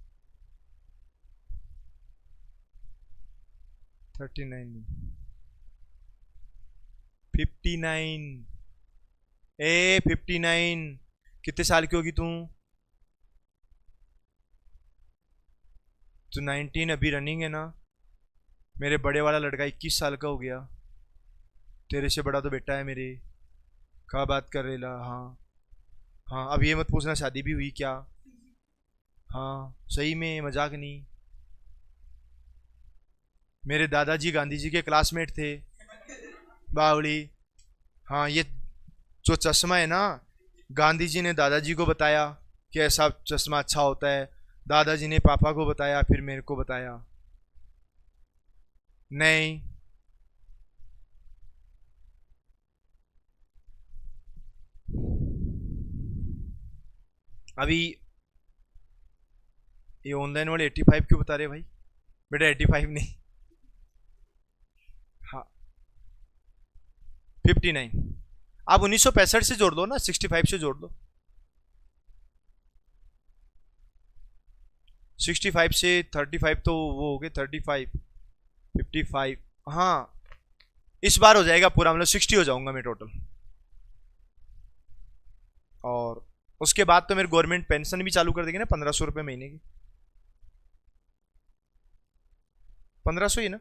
39 नहीं, 59। 59 कितने साल की होगी तू? तो 19 अभी रनिंग है ना। मेरे बड़े वाला लड़का 21 साल का हो गया। तेरे से बड़ा तो बेटा है मेरे। क्या बात कर रहे ला? हाँ हाँ, अब ये मत पूछना शादी भी हुई क्या। हाँ सही में, मजाक नहीं। मेरे दादाजी गांधी जी के क्लासमेट थे, बावली। हाँ, ये जो चश्मा है ना, गांधी जी ने दादाजी को बताया कि ऐसा चश्मा अच्छा होता है। दादाजी ने पापा को बताया, फिर मेरे को बताया। नहीं, अभी ये ऑनलाइन वाले 85 क्यों बता रहे भाई? बेटा 85 नहीं, हाँ 59। आप 1965 से जोड़ दो ना, 65 से जोड़ दो। 65 से 35 तो वो हो गए 35, 55। हाँ, इस बार हो जाएगा पूरा, मतलब 60 हो जाऊंगा मैं टोटल। और उसके बाद तो मेरे गवर्नमेंट पेंशन भी चालू कर देंगे ना, 1500 रुपये महीने की। 1500 ही ना?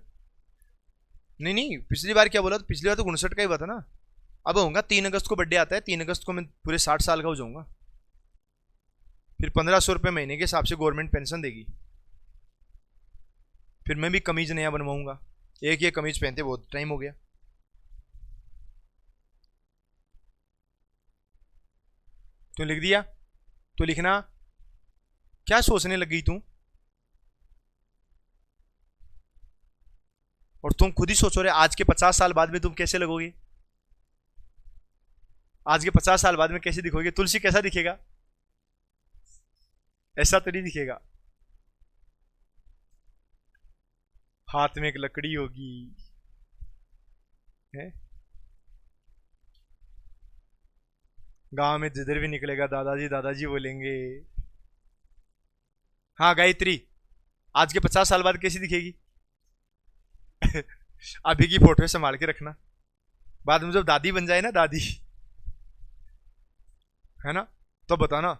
नहीं नहीं, पिछली बार क्या बोला? तो पिछली बार तो 59 का ही हुआ था ना। अब होगा 3 अगस्त को बर्थडे आता है, 3 अगस्त को मैं पूरे 60 साल का हो जाऊंगा। फिर 1500 रुपये महीने के हिसाब से गवर्नमेंट पेंशन देगी। फिर मैं भी कमीज नया बनवाऊंगा। एक ये कमीज पहनते बहुत टाइम हो गया। तो लिख दिया? तो लिखना। क्या सोचने लग गई तू? और तुम खुद ही सोचो रहे, आज के 50 साल बाद में तुम कैसे लगोगे? आज के 50 साल बाद में कैसे दिखोगे? तुलसी कैसा दिखेगा? ऐसा तो नहीं दिखेगा। हाथ में एक लकड़ी होगी, है? गांव में जिधर भी निकलेगा दादाजी दादाजी बोलेंगे। हाँ गायत्री, आज के 50 साल बाद कैसी दिखेगी? अभी की फोटो संभाल के रखना, बाद में जब दादी बन जाए ना, दादी, है ना, तो बताना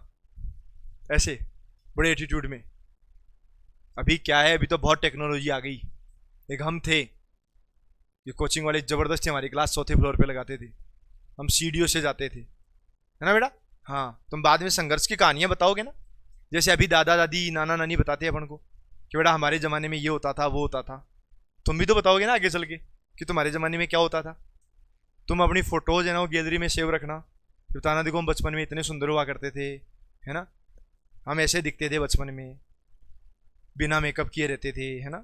ऐसे बड़े एटीट्यूड में। अभी क्या है, अभी तो बहुत टेक्नोलॉजी आ गई। एक हम थे, ये कोचिंग वाले जबरदस्ती हमारी क्लास चौथे फ्लोर पे लगाते थे, हम सीढ़ियों से जाते थे, है ना बेटा? हाँ, तुम बाद में संघर्ष की कहानियां बताओगे ना, जैसे अभी दादा दादी नाना नानी बताते हैं अपन को कि बेटा हमारे ज़माने में ये होता था वो होता था। तुम भी तो बताओगे ना आगे चल के कि तुम्हारे ज़माने में क्या होता था। तुम अपनी फ़ोटोज़ है ना वो गैलरी में सेव रखना, बताना देखो हम बचपन में इतने सुंदर हुआ करते थे, है ना, हम ऐसे दिखते थे बचपन में, बिना मेकअप किए रहते थे, है ना।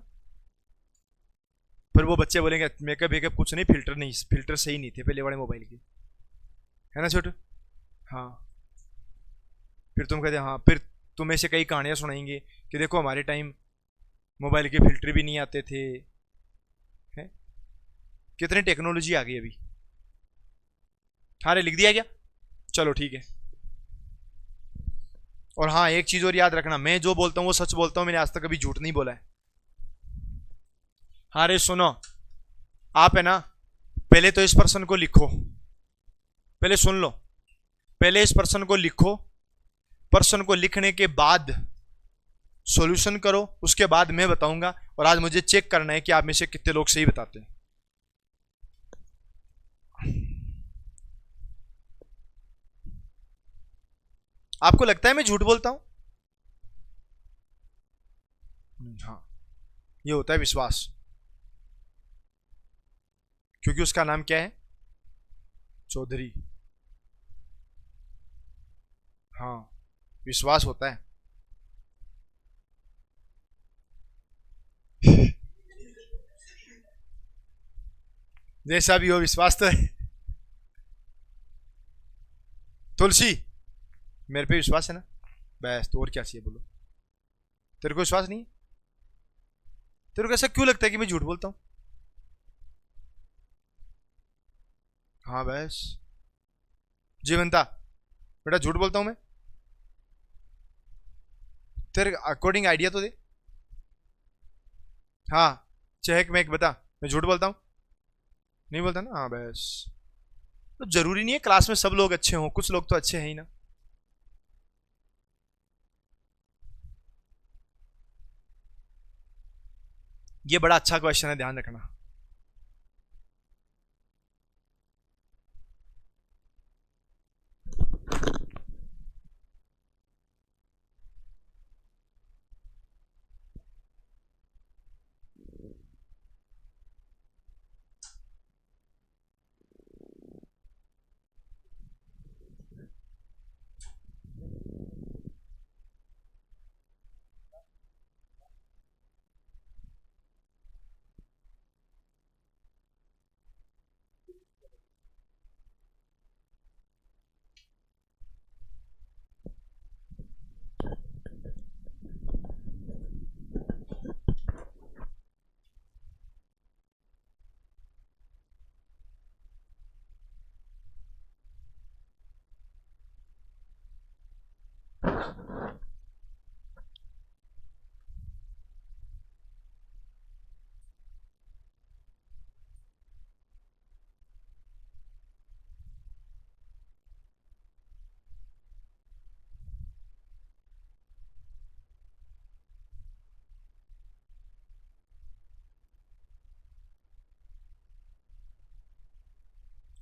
फिर वो बच्चे बोलेंगे मेकअप वेकअप कुछ नहीं, फिल्टर नहीं, फिल्टर सही नहीं थे पहले वाले मोबाइल के, है ना छोटू? हाँ, फिर तुम कहते हाँ, फिर तुम ऐसे कई कहानियाँ सुनाएंगे कि देखो हमारे टाइम मोबाइल के फिल्टर भी नहीं आते थे, हैं, कितनी टेक्नोलॉजी आ गई अभी। हाँ रे, लिख दिया क्या? चलो ठीक है। और हाँ, एक चीज़ और याद रखना, मैं जो बोलता हूँ वो सच बोलता हूँ, मैंने आज तक कभी झूठ नहीं बोला है। हाँ रे सुनो, आप है ना, पहले तो इस पर्सन को लिखो, पहले सुन लो, पहले इस पर्सन को लिखो, पर्सन को लिखने के बाद सॉल्यूशन करो, उसके बाद मैं बताऊंगा। और आज मुझे चेक करना है कि आप में से कितने लोग सही बताते हैं। आपको लगता है मैं झूठ बोलता हूं? हाँ, ये होता है विश्वास, क्योंकि उसका नाम क्या है? चौधरी। हाँ, विश्वास होता है। जैसा भी हो, विश्वास तो है। तुलसी, मेरे पे विश्वास है ना? बस, तो और क्या चाहिए बोलो? तेरे को विश्वास नहीं है? तेरे को ऐसा क्यों लगता है कि मैं झूठ बोलता हूं? हाँ बस, जीवंता बेटा, झूठ बोलता हूं मैं? तेरे अकॉर्डिंग आइडिया तो दे। हाँ, चहक महक बता, मैं झूठ बोलता हूं? नहीं बोलता ना? हाँ बस, तो जरूरी नहीं है क्लास में सब लोग अच्छे हों, कुछ लोग तो अच्छे हैं ही ना। ये बड़ा अच्छा क्वेश्चन है, ध्यान रखना।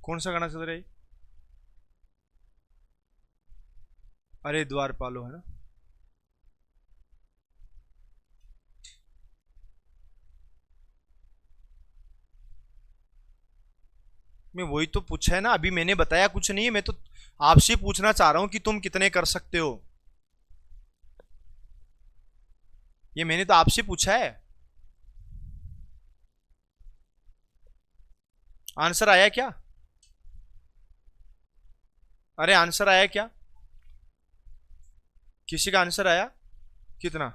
कौन सा गाना चल रहा है? अरे द्वार पालो, है ना? मैं वही तो पूछा है ना, अभी मैंने बताया कुछ नहीं है, मैं तो आपसे पूछना चाह रहा हूं कि तुम कितने कर सकते हो। ये मैंने तो आपसे पूछा है। आंसर आया क्या? अरे आंसर आया क्या? किसी का आंसर आया? कितना?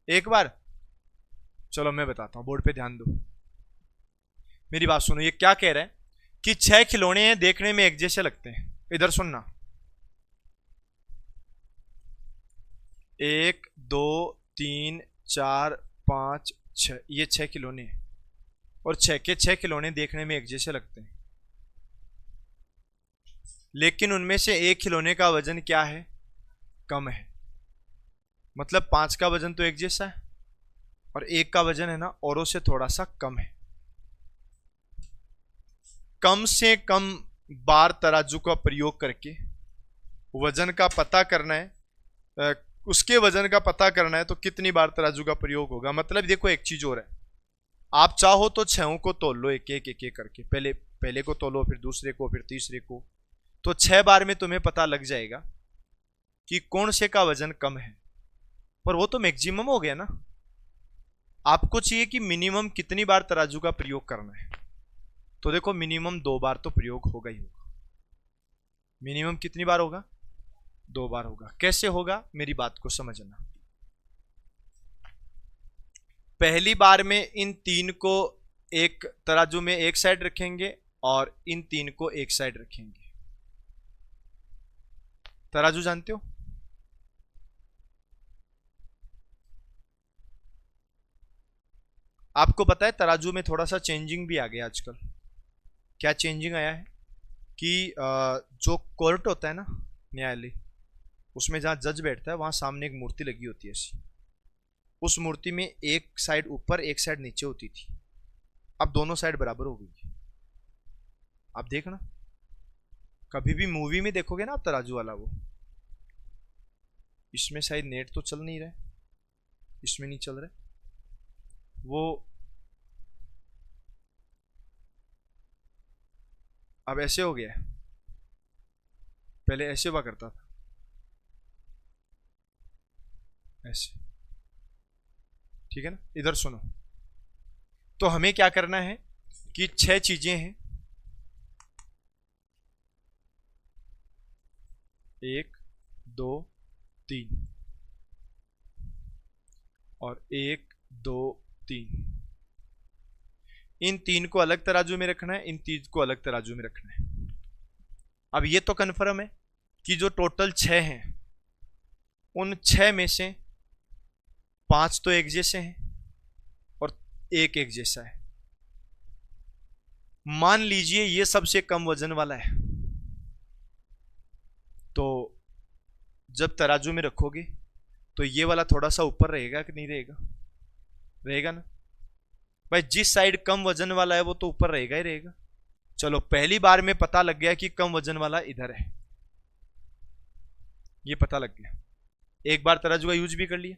एक बार? चलो मैं बताता हूं, बोर्ड पे ध्यान दो, मेरी बात सुनो। ये क्या कह रहा है कि 6 खिलौने हैं, देखने में एक जैसे लगते हैं, इधर सुनना, 1 2 3 4 5 6, ये 6 खिलौने हैं और 6 के 6 खिलौने देखने में एक जैसे लगते हैं, लेकिन उनमें से एक खिलौने का वजन क्या है, कम है। मतलब 5 का वजन तो एक जैसा है और एक का वजन है ना औरों से थोड़ा सा कम है। कम से कम बार तराजू का प्रयोग करके वजन का पता करना है, उसके वजन का पता करना है तो कितनी बार तराजू का प्रयोग होगा। मतलब देखो एक चीज और है, आप चाहो तो छहों को तोल लो एक एक एक एक करके, पहले को तोलो, फिर दूसरे को, फिर तीसरे को, तो 6 बार में तुम्हें पता लग जाएगा कि कौन से का वजन कम है। पर वो तो मैक्सिमम हो गया ना, आपको चाहिए कि मिनिमम कितनी बार तराजू का प्रयोग करना है। तो देखो मिनिमम 2 बार तो प्रयोग होगा ही होगा। मिनिमम कितनी बार होगा, 2 बार होगा। कैसे होगा, मेरी बात को समझना। पहली बार में इन 3 को एक तराजू में एक साइड रखेंगे और इन 3 को एक साइड रखेंगे। तराजू जानते हो, आपको पता है तराजू में थोड़ा सा चेंजिंग भी आ गया आजकल। क्या चेंजिंग आया है कि जो कोर्ट होता है ना, न्यायालय, उसमें जहां जज बैठता है वहां सामने एक मूर्ति लगी होती है ऐसी। उस मूर्ति में एक साइड ऊपर एक साइड नीचे होती थी, अब दोनों साइड बराबर हो गई। आप देखना, कभी भी मूवी में देखोगे ना आप तराजू वाला, वो इसमें शायद नेट तो चल नहीं रहा है, इसमें नहीं चल रहा है, वो अब ऐसे हो गया है, पहले ऐसे हुआ करता था, ऐसे। ठीक है ना, इधर सुनो। तो हमें क्या करना है कि 6 चीजें हैं, 1 2 3 और 1 2 3, इन 3 को अलग तराजू में रखना है, इन 3 को अलग तराजू में रखना है। अब ये तो कन्फर्म है कि जो टोटल 6 हैं उन 6 में से 5 तो एक जैसे हैं और एक एक जैसा है। मान लीजिए ये सबसे कम वजन वाला है, तो जब तराजू में रखोगे तो ये वाला थोड़ा सा ऊपर रहेगा कि नहीं रहेगा, रहेगा ना भाई। जिस साइड कम वजन वाला है वो तो ऊपर रहेगा ही रहेगा। चलो पहली बार में पता लग गया कि कम वजन वाला इधर है, ये पता लग गया, एक बार तराजू का यूज भी कर लिया।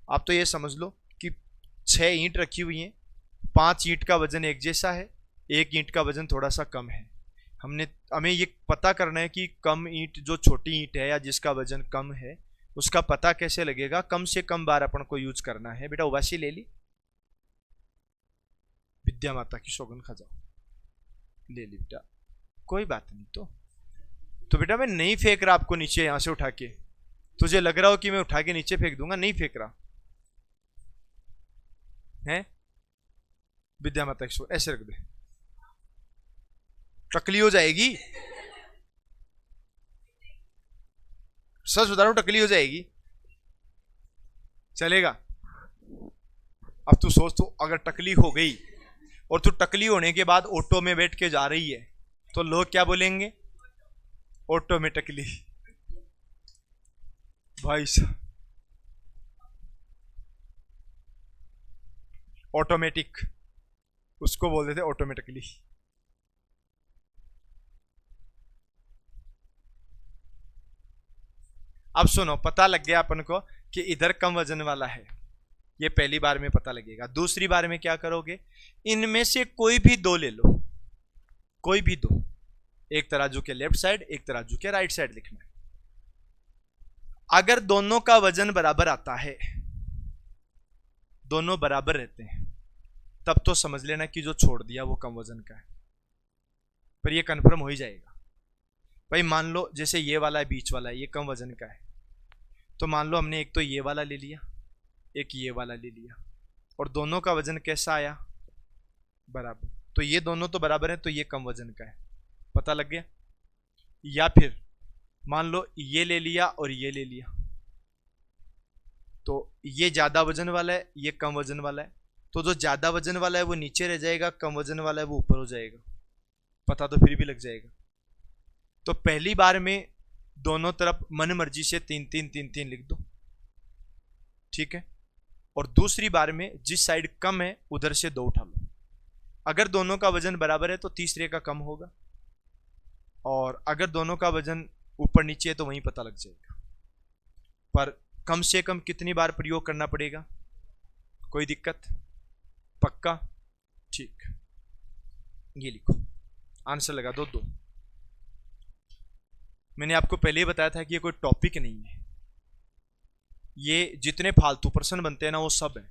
आप तो ये समझ लो कि 6 ईंट रखी हुई हैं, 5 ईंट का वजन एक जैसा है, 1 ईंट का वजन थोड़ा सा कम है। हमें ये पता करना है कि कम ईंट, जो छोटी ईंट है या जिसका वजन कम है, उसका पता कैसे लगेगा। कम से कम बार अपन को यूज करना है। बेटा उबासी ले ली, विद्या माता की सौगंध खा जाओ, ले ली बेटा, कोई बात नहीं। तो बेटा मैं नहीं फेंक रहा आपको नीचे यहां से उठा के, तुझे लग रहा हो कि मैं उठा के नीचे फेंक दूंगा, नहीं फेंक रहा है। विद्या माता की सौगंध ऐसे रख दे, टकली हो जाएगी, सच बता रहा हूं, टकली हो जाएगी, चलेगा। अब तू सोच, तो अगर टकली हो गई और तू टकली होने के बाद ऑटो में बैठ के जा रही है तो लोग क्या बोलेंगे, ऑटो में टकली। भाई साहब, ऑटोमेटिक, उसको बोल देते ऑटोमेटिकली। अब सुनो, पता लग गया अपन को कि इधर कम वजन वाला है, ये पहली बार में पता लगेगा। दूसरी बार में क्या करोगे, इनमें से कोई भी 2 ले लो, कोई भी 2, एक तराजू के लेफ्ट साइड एक तराजू के राइट साइड लिखना है। अगर दोनों का वजन बराबर आता है, दोनों बराबर रहते हैं, तब तो समझ लेना कि जो छोड़ दिया वो कम वजन का है। पर ये कंफर्म हो ही जाएगा भाई। मान लो जैसे ये वाला है, बीच वाला है, ये कम वजन का है, तो मान लो हमने एक तो ये वाला ले लिया, एक ये वाला ले लिया, और दोनों का वजन कैसा आया, बराबर। तो ये दोनों तो बराबर है, तो ये कम वजन का है, पता लग गया। या फिर मान लो ये ले लिया और ये ले लिया, तो ये ज्यादा वजन वाला है, ये कम वजन वाला है, तो जो ज्यादा वजन वाला है वो नीचे रह जाएगा, कम वजन वाला है वो ऊपर हो जाएगा। पता तो फिर भी लग जाएगा। तो पहली बार में दोनों तरफ मन मर्जी से 3 लिख दो, ठीक है। और दूसरी बार में जिस साइड कम है उधर से 2 उठा लो। अगर दोनों का वजन बराबर है तो तीसरे का कम होगा, और अगर दोनों का वजन ऊपर नीचे है तो वहीं पता लग जाएगा। पर कम से कम कितनी बार प्रयोग करना पड़ेगा? कोई दिक्कत? पक्का? ठीक, ये लिखो, आंसर लगा दो 2। मैंने आपको पहले ही बताया था कि ये कोई टॉपिक नहीं है, ये जितने फालतू प्रश्न बनते हैं ना वो सब है।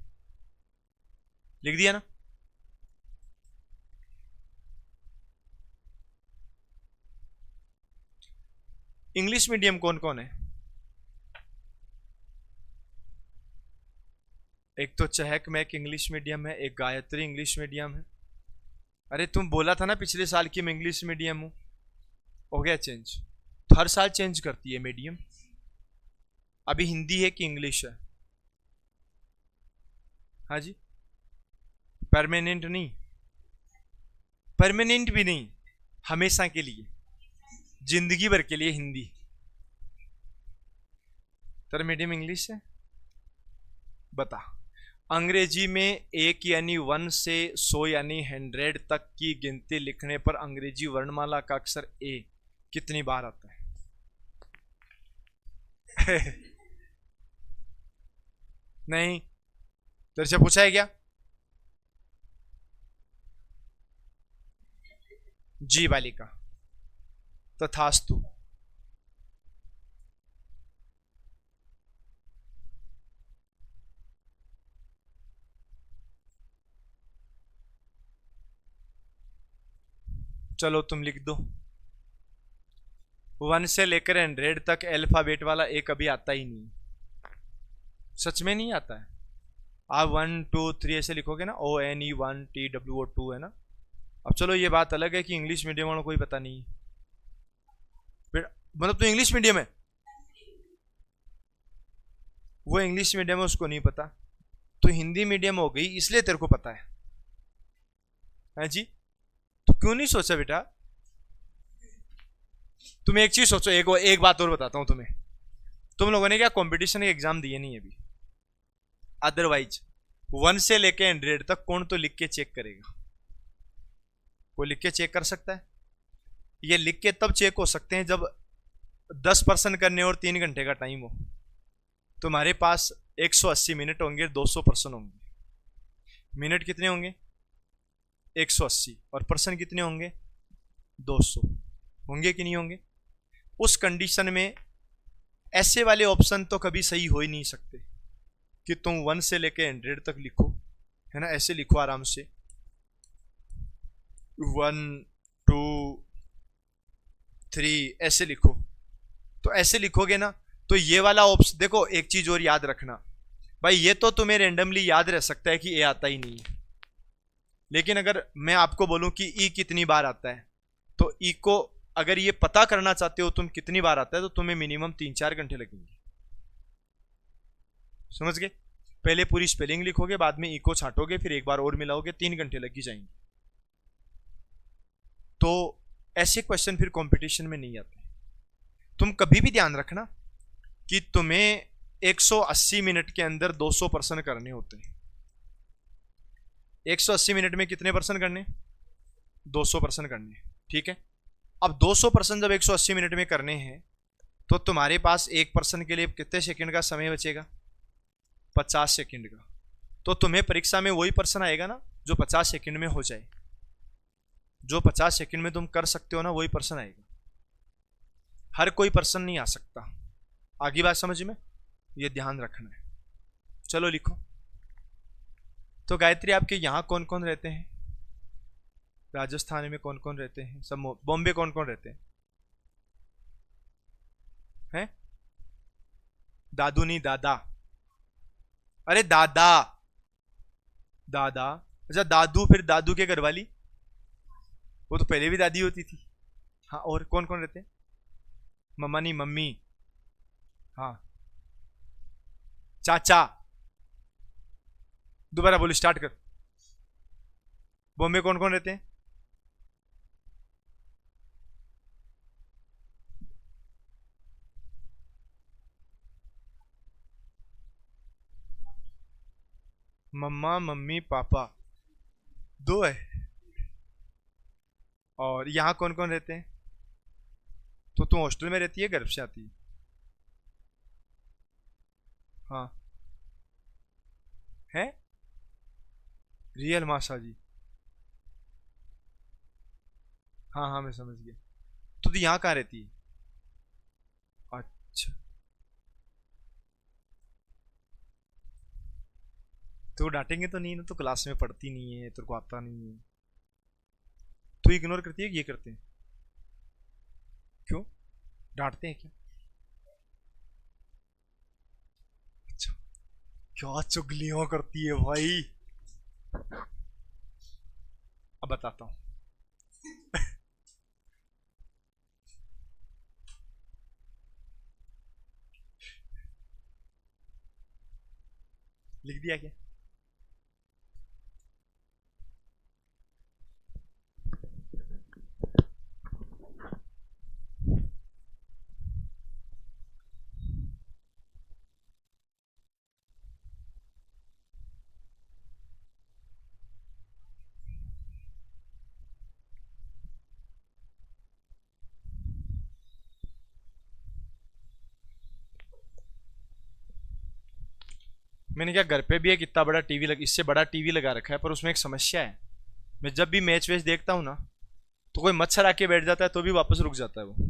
लिख दिया ना? इंग्लिश मीडियम कौन कौन है? एक तो चहक महक इंग्लिश मीडियम है, एक गायत्री इंग्लिश मीडियम है। अरे तुम बोला था ना पिछले साल की मैं इंग्लिश मीडियम हूं, हो गया चेंज। तो हर साल चेंज करती है मीडियम। अभी हिंदी है कि इंग्लिश है? हाँ जी, परमानेंट नहीं, परमानेंट भी नहीं, हमेशा के लिए, जिंदगी भर के लिए हिंदी। तेरा मीडियम इंग्लिश है? बता, अंग्रेजी में 1 यानी 1 से 100 यानी 100 तक की गिनती लिखने पर अंग्रेजी वर्णमाला का अक्षर ए कितनी बार आता है? नहीं, तेरे से पूछा है क्या? जी बालिका, तथास्तु। चलो तुम लिख दो, 1 से लेकर 100 तक अल्फाबेट वाला ए कभी आता ही नहीं, सच में नहीं आता है। आप 1 2 3 ऐसे लिखोगे ना, ONE 1 TWO 2 है ना। अब चलो ये बात अलग है कि इंग्लिश मीडियम वालों को कोई पता नहीं है, फिर मतलब तो इंग्लिश मीडियम है, वो इंग्लिश मीडियम है उसको नहीं पता, तो हिंदी मीडियम हो गई इसलिए तेरे को पता है जी। तो क्यों नहीं सोचा बेटा? तुम एक चीज सोचो, एक बात और बताता हूं तुम्हें। तुम लोगों ने क्या कंपटीशन के एग्जाम दिए नहीं अभी? अदरवाइज 1 से लेके 100 तक कौन तो लिख के चेक करेगा? कोई लिख के चेक कर सकता है? ये लिख के तब चेक हो सकते हैं जब 10% करने और 3 घंटे का टाइम हो। तुम्हारे पास 180 मिनट होंगे, 200% होंगे। मिनट कितने होंगे? 180, और पर्सन कितने होंगे? 200 होंगे कि नहीं होंगे? उस कंडीशन में ऐसे वाले ऑप्शन तो कभी सही हो ही नहीं सकते कि तुम 1 से लेके 100 तक लिखो, है ना। ऐसे लिखो आराम से, 1 2 3 ऐसे लिखो। तो ऐसे लिखोगे ना तो ये वाला ऑप्शन देखो। एक चीज और याद रखना भाई, ये तो तुम्हें रेंडमली याद रह सकता है कि ए आता ही नहीं है, लेकिन अगर मैं आपको बोलूं कि ई कितनी बार आता है, तो ई को अगर ये पता करना चाहते हो तुम कितनी बार आता है, तो तुम्हें मिनिमम 3-4 घंटे लगेंगे। समझ गए? पहले पूरी स्पेलिंग लिखोगे, बाद में ई को छांटोगे, फिर एक बार और मिलाओगे, 3 घंटे लग ही जाएंगे। तो ऐसे क्वेश्चन फिर कंपटीशन में नहीं आते। तुम कभी भी ध्यान रखना कि तुम्हें 180 मिनट के अंदर 200% करने होते हैं। 180 मिनट में कितने परसेंट करने? 200% करने, ठीक है। अब 200% जब 180 मिनट में करने हैं तो तुम्हारे पास 1% के लिए कितने सेकंड का समय बचेगा? 50 सेकंड का। तो तुम्हें परीक्षा में वही पर्सन आएगा ना जो 50 सेकंड में हो जाए। जो 50 सेकंड में तुम कर सकते हो ना, वही पर्सन आएगा। हर कोई पर्सन नहीं आ सकता। आगे बात समझ में? ये ध्यान रखना है। चलो लिखो। तो गायत्री, आपके यहाँ कौन कौन रहते हैं? राजस्थान में कौन कौन रहते हैं? सब। बॉम्बे कौन कौन रहते हैं? दादू नहीं, दादा। अरे दादा, दादा। अच्छा दादू, फिर दादू के घरवाली? वो तो पहले भी दादी होती थी। हाँ, और कौन कौन रहते हैं? मम्मा नहीं, मम्मी। हाँ, चाचा। दोबारा बोल, स्टार्ट कर। बॉम्बे कौन कौन रहते हैं? मम्मा, मम्मी, पापा। दो है। और यहाँ कौन कौन रहते हैं? तो तू हॉस्टल में रहती है, घर से आती है? हाँ। है? रियल मासा जी। हाँ हाँ, मैं समझ गया। तो यहाँ कहाँ रहती है? अच्छा। तो डांटेंगे तो नहीं ना? तो क्लास में पढ़ती नहीं है, तेरे को आता नहीं है। तो इग्नोर करती है कि ये करते हैं? क्यों? डांटते हैं क्या? अच्छा। क्या चुगलियां करती है भाई। अब बताता हूँ। लिख दिया क्या? मैंने क्या, घर पे भी एक इतना बड़ा टीवी इससे बड़ा टीवी लगा रखा है, पर उसमें एक समस्या है। मैं जब भी मैच वैच देखता हूँ ना, तो कोई मच्छर आके बैठ जाता है तो भी वापस रुक जाता है वो।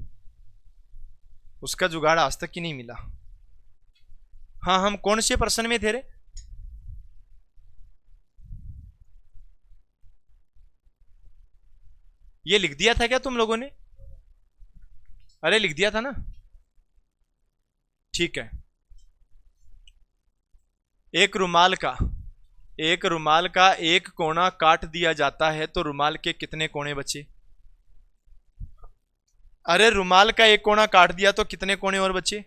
उसका जुगाड़ आज तक की नहीं मिला। हाँ, हम कौन से पर्सन में थे रे? ये लिख दिया था क्या तुम लोगों ने? अरे लिख दिया था ना? ठीक है। एक रुमाल का एक रुमाल का एक कोना काट दिया जाता है तो रुमाल के कितने कोने बचे? अरे रुमाल का एक कोना काट दिया तो कितने कोने और बचे?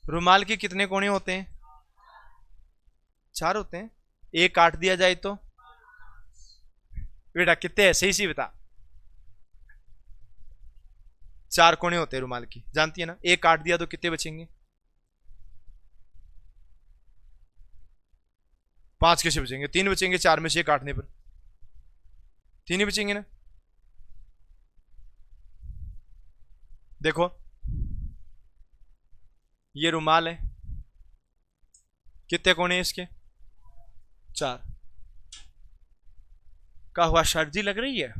रुमाल के कितने कोने होते हैं? 4 होते हैं। एक काट दिया जाए तो? बेटा कितने है, सही सी बता। 4 कोने होते हैं रुमाल की, जानती है ना? एक काट दिया तो कितने बचेंगे? 5 कैसे बचेंगे? 3 बचेंगे, 4 में से काटने पर 3 ही बचेंगे ना। देखो, ये रुमाल है, कितने कोने हैं इसके? 4। क्या हुआ, सर्दी लग रही है?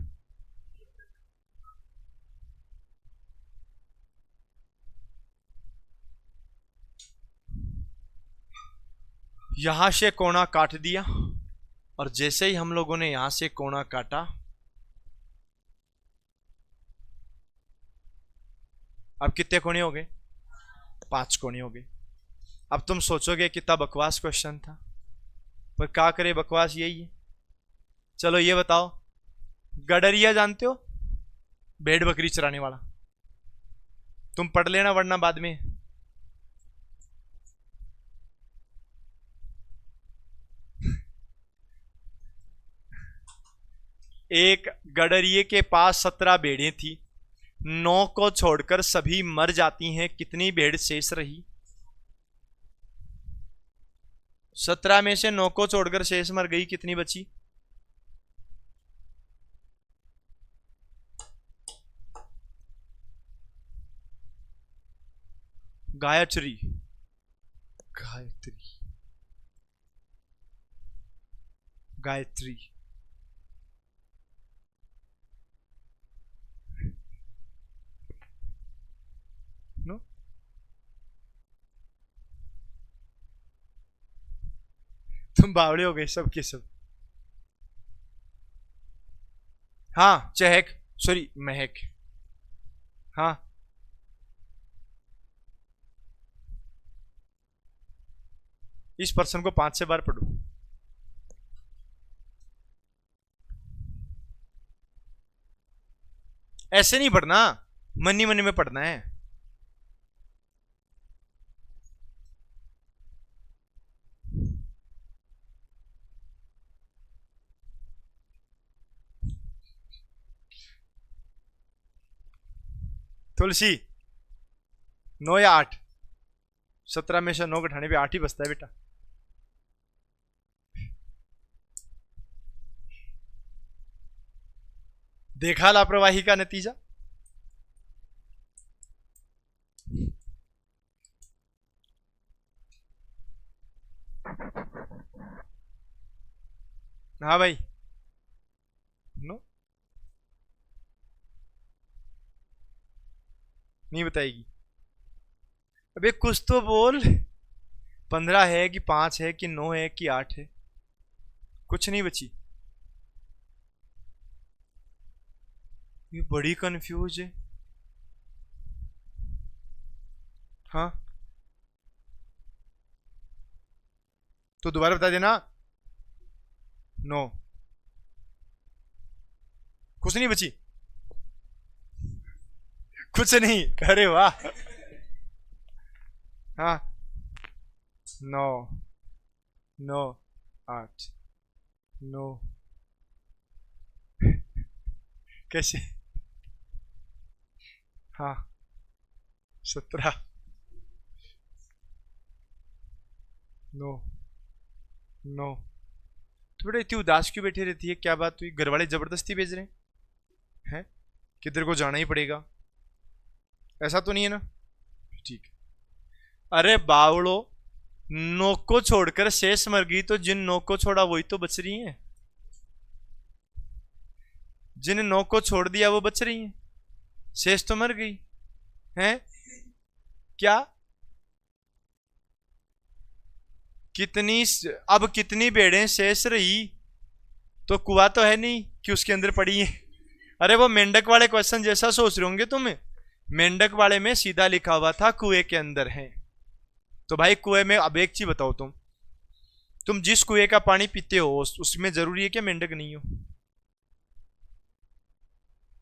यहां से कोना काट दिया, और जैसे ही हम लोगों ने यहां से कोना काटा, अब कितने कोने हो गए? 5 कोने हो गए। अब तुम सोचोगे कितना बकवास क्वेश्चन था, पर क्या करे, बकवास यही है। चलो ये बताओ, गडरिया जानते हो? भेड़ बकरी चराने वाला। तुम पढ़ लेना वरना बाद में। एक गडरिये के पास 17 भेड़ें थी, 9 को छोड़कर सभी मर जाती हैं, कितनी भेड़ शेष रही? 17 में से 9 को छोड़कर शेष मर गई, कितनी बची? गायत्री। गायत्री। गायत्री। नो, तुम बावड़े हो गए सब के सब। हाँ, चहक, सॉरी महक। हाँ, इस पर्सन को 5 से बार पढ़ो। ऐसे नहीं पढ़ना, मनी मनी में पढ़ना है। तुलसी 9 या 8? 17 में से 9 घटाने पे 8 ही बचता है बेटा। देखा लापरवाही का नतीजा। हाँ भाई, नो नहीं बताएगी। अबे कुछ तो बोल, 15 है कि 5 है कि 9 है कि 8 है? कुछ नहीं बची। ये बड़ी कंफ्यूज है। हाँ तो दोबारा बता देना। 9, कुछ नहीं बची, कुछ नहीं। अरे वाह। हाँ 9, 9, 8, 9 कैसे? हाँ 17, 9, 9। तो बेटा इतनी उदास क्यों बैठी रहती है? क्या बात हुई? घर वाले जबरदस्ती भेज रहे हैं कि तेरे को जाना ही पड़ेगा? ऐसा तो नहीं है ना? ठीक है। अरे बावड़ो, 9 को छोड़कर शेष मर गई, तो जिन 9 को छोड़ा वही तो बच रही हैं। जिन 9 को छोड़ दिया वो बच रही हैं, शेष तो मर गई हैं। क्या कितनी अब कितनी भेड़ें शेष रही? तो कुआं तो है नहीं कि उसके अंदर पड़ी है। अरे वो मेंढक वाले क्वेश्चन जैसा सोच रहे होंगे तुम। मेंढक वाले में सीधा लिखा हुआ था कुएं के अंदर है। तो भाई कुएं में, अब एक चीज बताओ, तुम जिस कुएं का पानी पीते हो उसमें जरूरी है कि मेंढक नहीं हो?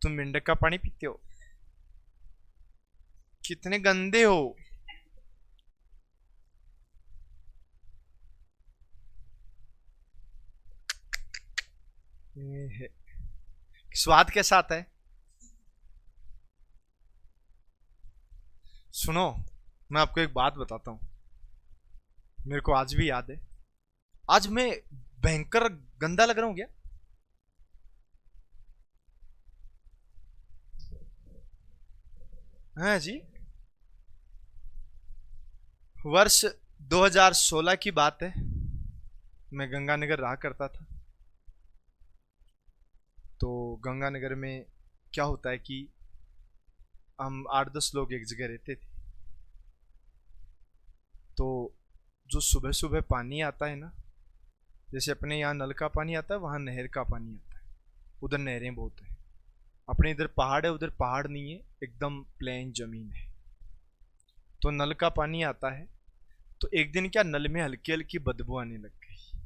तुम मेंढक का पानी पीते हो? कितने गंदे हो। स्वाद कैसा आता है? सुनो, मैं आपको एक बात बताता हूं, मेरे को आज भी याद है। आज मैं भयंकर गंदा लग रहा हूं क्या? हाँ जी। वर्ष 2016 की बात है, मैं गंगानगर रहा करता था। तो गंगानगर में क्या होता है कि हम 8-10 लोग एक जगह रहते थे। तो जो सुबह सुबह पानी आता है ना, जैसे अपने यहाँ नल का पानी आता है, वहाँ नहर का पानी आता है। उधर नहरें बहुत है। अपने इधर पहाड़ है, उधर पहाड़ नहीं है, एकदम प्लेन जमीन है। तो नल का पानी आता है। तो एक दिन क्या, नल में हल्की हल्की बदबू आने लग गई।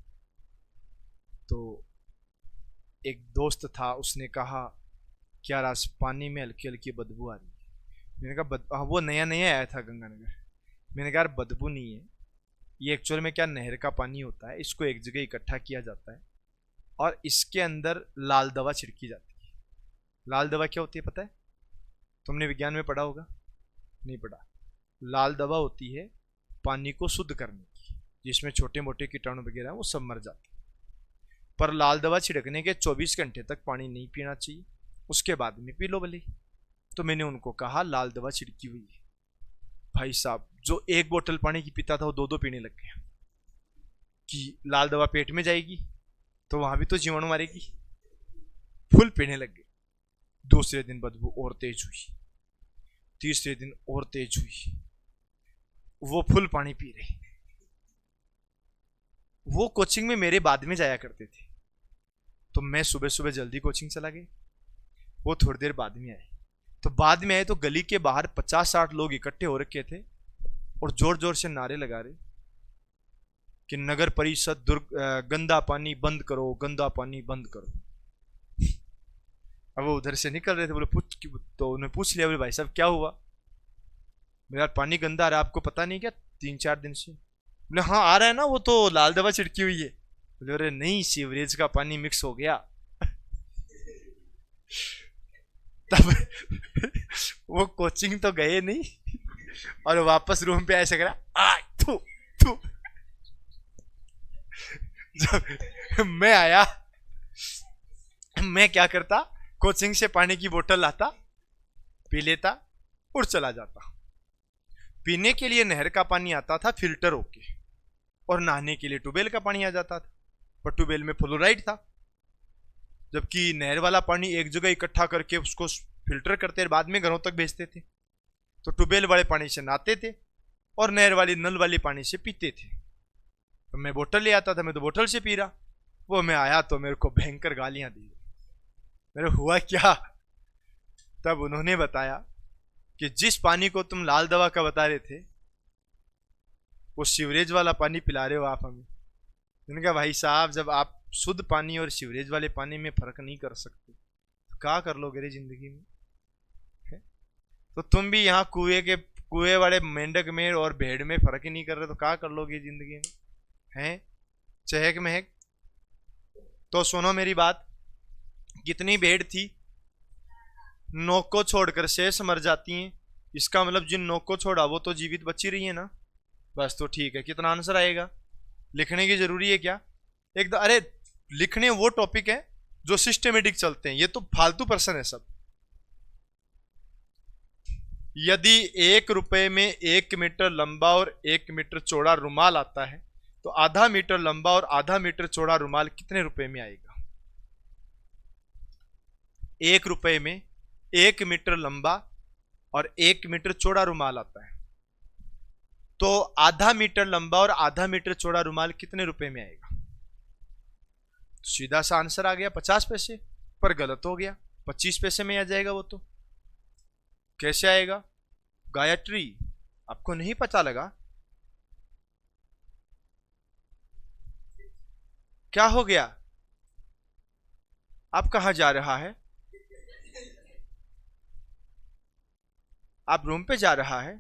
तो एक दोस्त था, उसने कहा क्या रास पानी में हल्की हल्की बदबू आ रही है। मैंने कहा वो नया नया आया था गंगानगर। मैंने कहा यार बदबू नहीं है, ये एक्चुअल में क्या नहर का पानी होता है, इसको एक जगह इकट्ठा किया जाता है और इसके अंदर लाल दवा छिड़की जाती है। लाल दवा क्या होती है पता है? तुमने विज्ञान में पढ़ा होगा, नहीं पढ़ा? लाल दवा होती है पानी को शुद्ध करने की, जिसमें छोटे मोटे कीटाणु वगैरह हैं वो सब मर जाते हैं। पर लाल दवा छिड़कने के 24 घंटे तक पानी नहीं पीना चाहिए, उसके बाद में पी लो भले। तो मैंने उनको कहा लाल दवा छिड़की हुई है। भाई साहब, जो 1 बोतल पानी की पीता था वो 2-2 पीने लग गया कि लाल दवा पेट में जाएगी तो वहां भी तो जीवाणु मारेगी। फुल पीने लग गए। दूसरे दिन बदबू और तेज हुई, तीसरे दिन और तेज हुई, वो फुल पानी पी रहे। वो कोचिंग में मेरे बाद में जाया करते थे, तो मैं सुबह सुबह जल्दी कोचिंग चला गया, वो थोड़ी देर बाद में आए। तो बाद में आए तो गली के बाहर 50-60 लोग इकट्ठे हो रखे थे और जोर जोर से नारे लगा रहे कि नगर परिषद गंदा पानी बंद करो, गंदा पानी बंद करो। अब वो उधर से निकल रहे थे, बोले पूछ, तो उन्हें पूछ लिया, बोले भाई साहब क्या हुआ? बोले यार पानी गंदा आ रहा है, आपको पता नहीं क्या 3-4 दिन से? बोले हाँ आ रहा है ना, वो तो लाल दवा छिड़की हुई है। बोले अरे नहीं, सीवरेज का पानी मिक्स हो गया। तब वो कोचिंग तो गए नहीं, और वापस रूम पे ऐसे करा, आ थू थू। जब मैं आया, मैं क्या करता, कोचिंग से पानी की बोतल लाता, पी लेता और चला जाता। पीने के लिए नहर का पानी आता था फिल्टर होके, और नहाने के लिए ट्यूबवेल का पानी आ जाता था, पर ट्यूबवेल में फ्लोराइड था। जबकि नहर वाला पानी एक जगह इकट्ठा करके उसको फिल्टर करते बाद में घरों तक भेजते थे। तो ट्यूबवेल वाले पानी से नहाते थे और नहर वाली नल वाली पानी से पीते थे। तो मैं बोतल ले आता था, मैं तो बोतल से पी रहा। वो मैं आया तो मेरे को भयंकर गालियां दी। मेरे हुआ क्या? तब उन्होंने बताया कि जिस पानी को तुम लाल दवा का बता रहे थे, वो सीवरेज वाला पानी पिला रहे हो आप हमें। मैंने कहा भाई साहब, जब आप शुद्ध पानी और सीवरेज वाले पानी में फर्क नहीं कर सकते तो क्या कर लोगे रे जिंदगी में? है? तो तुम भी यहाँ कुएं वाले मेंढक में और भेड़ में फर्क ही नहीं कर रहे तो क्या कर लोगे जिंदगी में? हैं चहक महक। तो सुनो मेरी बात, कितनी भेड़ थी नोक को छोड़कर शेष मर जाती हैं, इसका मतलब जिन नोक को छोड़ा वो तो जीवित बची रही है ना। बस तो ठीक है, कितना आंसर आएगा? लिखने की जरूरी है क्या? एकदम, अरे लिखने वो टॉपिक है जो सिस्टमेटिक चलते हैं, ये तो फालतू प्रश्न है सब। यदि 1 रुपए में 1 मीटर लंबा और 1 मीटर चौड़ा रुमाल आता है, तो आधा मीटर लंबा और आधा मीटर चौड़ा रुमाल कितने रुपए में आएगा? 1 रुपए में 1 मीटर लंबा और 1 मीटर चौड़ा रुमाल आता है, तो आधा मीटर लंबा और आधा मीटर चौड़ा रुमाल कितने रुपए में आएगा? सीधा सा आंसर आ गया 50 पैसे, पर गलत हो गया, 25 पैसे में आ जाएगा वो तो। कैसे आएगा गायत्री? आपको नहीं पता लगा? क्या हो गया? आप कहां जा रहा है? आप रूम पे जा रहा है?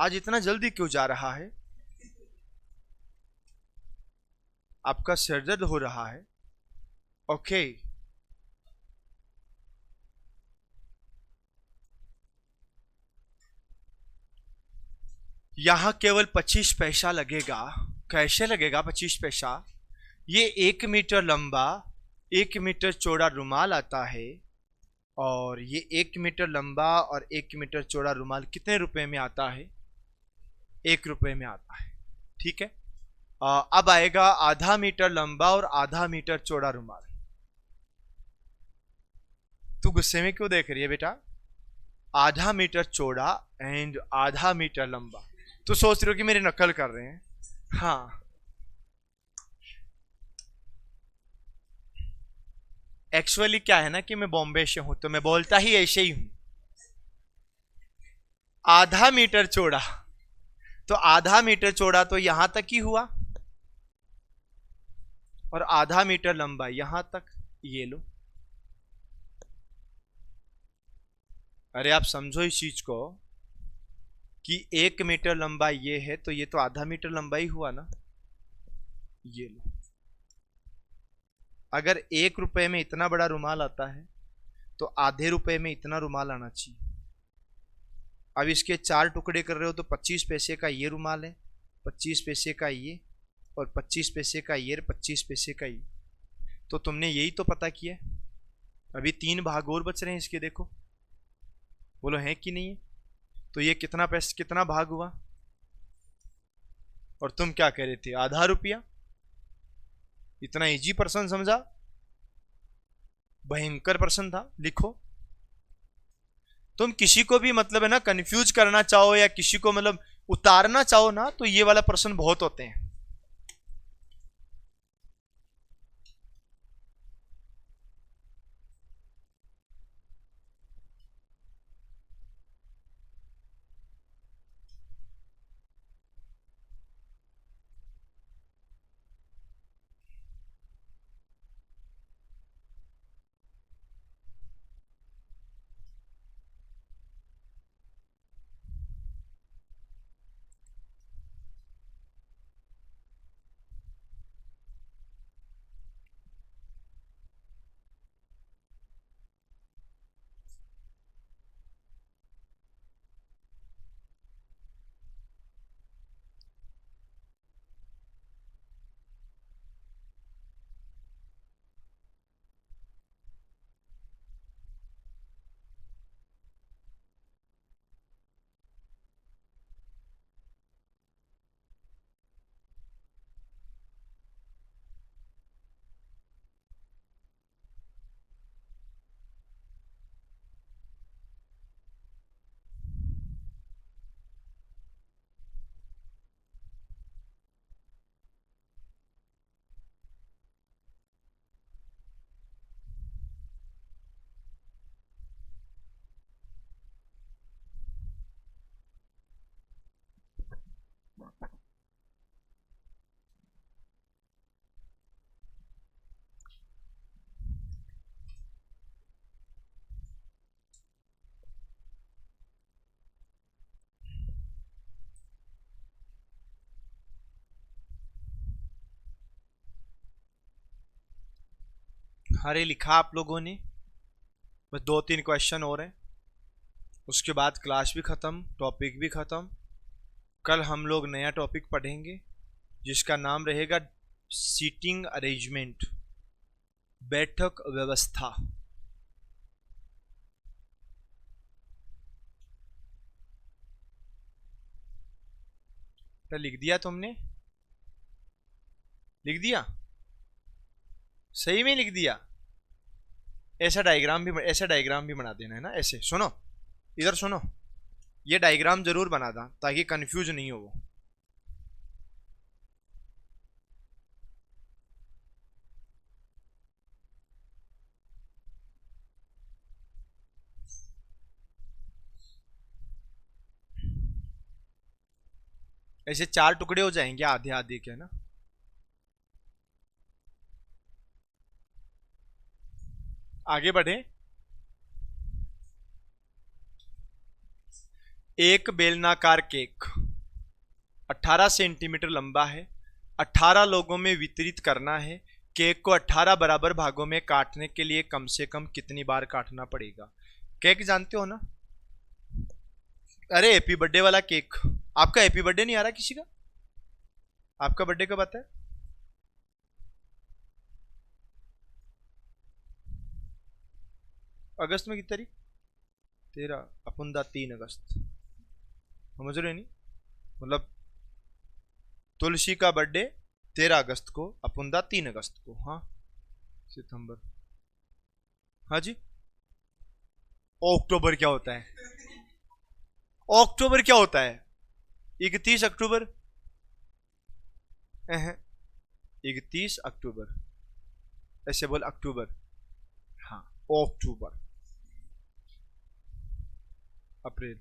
आज इतना जल्दी क्यों जा रहा है? आपका सिर दर्द हो रहा है? ओके। यहां केवल 25 पैसा लगेगा। कैसे लगेगा 25 पैसा? ये 1 मीटर लंबा 1 मीटर चौड़ा रुमाल आता है, और ये 1 मीटर लंबा और 1 मीटर चौड़ा रुमाल कितने रुपए में आता है? 1 रुपए में आता है। ठीक है। अब आएगा आधा मीटर लंबा और आधा मीटर चौड़ा रुमाल। तू गुस्से में क्यों देख रही है बेटा? आधा मीटर चौड़ा एंड आधा मीटर लंबा। तो सोच रहे हो कि मेरी नकल कर रहे हैं? हाँ, एक्चुअली क्या है ना कि मैं बॉम्बे से हूं, तो मैं बोलता ही ऐसे ही हूं। आधा मीटर चौड़ा, तो आधा मीटर चौड़ा तो यहां तक ही हुआ, और आधा मीटर लंबा यहां तक। ये लो। अरे आप समझो इस चीज को कि 1 मीटर लंबा ये है, तो ये तो आधा मीटर लंबा ही हुआ ना। ये लो। अगर 1 रुपए में इतना बड़ा रुमाल आता है, तो आधे रुपए में इतना रुमाल आना चाहिए। अब इसके 4 टुकड़े कर रहे हो तो 25 पैसे का ये रुमाल है, 25 पैसे का ये, और 25 पैसे का ये, 25 पैसे का ये। तो तुमने यही तो पता किया। अभी 3 भाग और बच रहे हैं इसके, देखो बोलो है कि नहीं है? तो ये कितना पैसे, कितना भाग हुआ? और तुम क्या कह रहे थे? आधा रुपया। इतना इजी प्रश्न समझा? भयंकर प्रश्न था। लिखो। तुम किसी को भी मतलब है ना कंफ्यूज करना चाहो या किसी को मतलब उतारना चाहो ना, तो ये वाला प्रश्न बहुत होते हैं। अरे लिखा आप लोगों ने, बस 2-3 क्वेश्चन और हैं, उसके बाद क्लास भी ख़त्म, टॉपिक भी ख़त्म। कल हम लोग नया टॉपिक पढ़ेंगे जिसका नाम रहेगा सीटिंग अरेंजमेंट, बैठक व्यवस्था। तो लिख दिया तुमने? लिख दिया? सही में लिख दिया? ऐसा डायग्राम भी बना देना है ना, ऐसे सुनो, इधर सुनो, ये डायग्राम जरूर बनाना ताकि कंफ्यूज नहीं हो वो। ऐसे 4 टुकड़े हो जाएंगे आधे आधे के ना। आगे बढ़े। एक बेलनाकार केक 18 सेंटीमीटर लंबा है, 18 लोगों में वितरित करना है। केक को 18 बराबर भागों में काटने के लिए कम से कम कितनी बार काटना पड़ेगा? केक जानते हो ना? अरे हैप्पी बर्थडे वाला केक। आपका हैप्पी बर्थडे नहीं आ रहा किसी का? आपका बर्थडे कब आता है? अगस्त में कितनी तारीख? 13। अपन दा 3 अगस्त, समझ रहे नहीं? मतलब तुलसी का बर्थडे 13 अगस्त को, अपन दा 3 अगस्त को। हाँ सितंबर। हाँ जी। अक्टूबर क्या होता है? अक्टूबर क्या होता है? 31 अक्टूबर। 31 अक्टूबर, ऐसे बोल अक्टूबर। हाँ अक्टूबर, अप्रैल,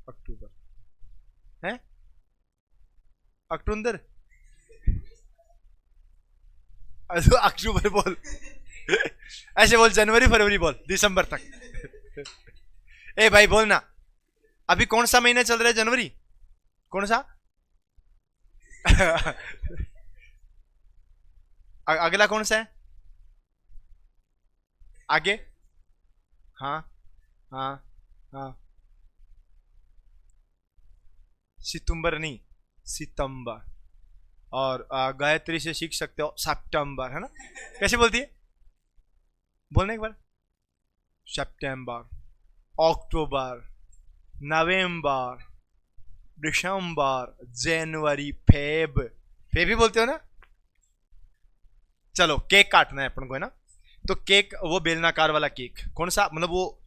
अक्टूबर है, अक्टूबर। अक्टूबर बोल। ऐसे बोल, जनवरी फरवरी बोल, दिसंबर तक। ए भाई बोलना, अभी कौन सा महीना चल रहा है? जनवरी। कौन सा? अगला कौन सा है? आगे। हाँ हाँ हाँ। सितंबर नहीं, सितंबर। और गायत्री से सीख सकते हो, सितंबर है ना? कैसे बोलती है? बोलने एक बार। सितंबर, अक्टूबर, नवंबर, दिसंबर, जनवरी, फेब। फेब ही बोलते हो ना? चलो केक काटना है अपन को, है ना? तो केक वो बेलनाकार वाला केक कौन सा, मतलब वो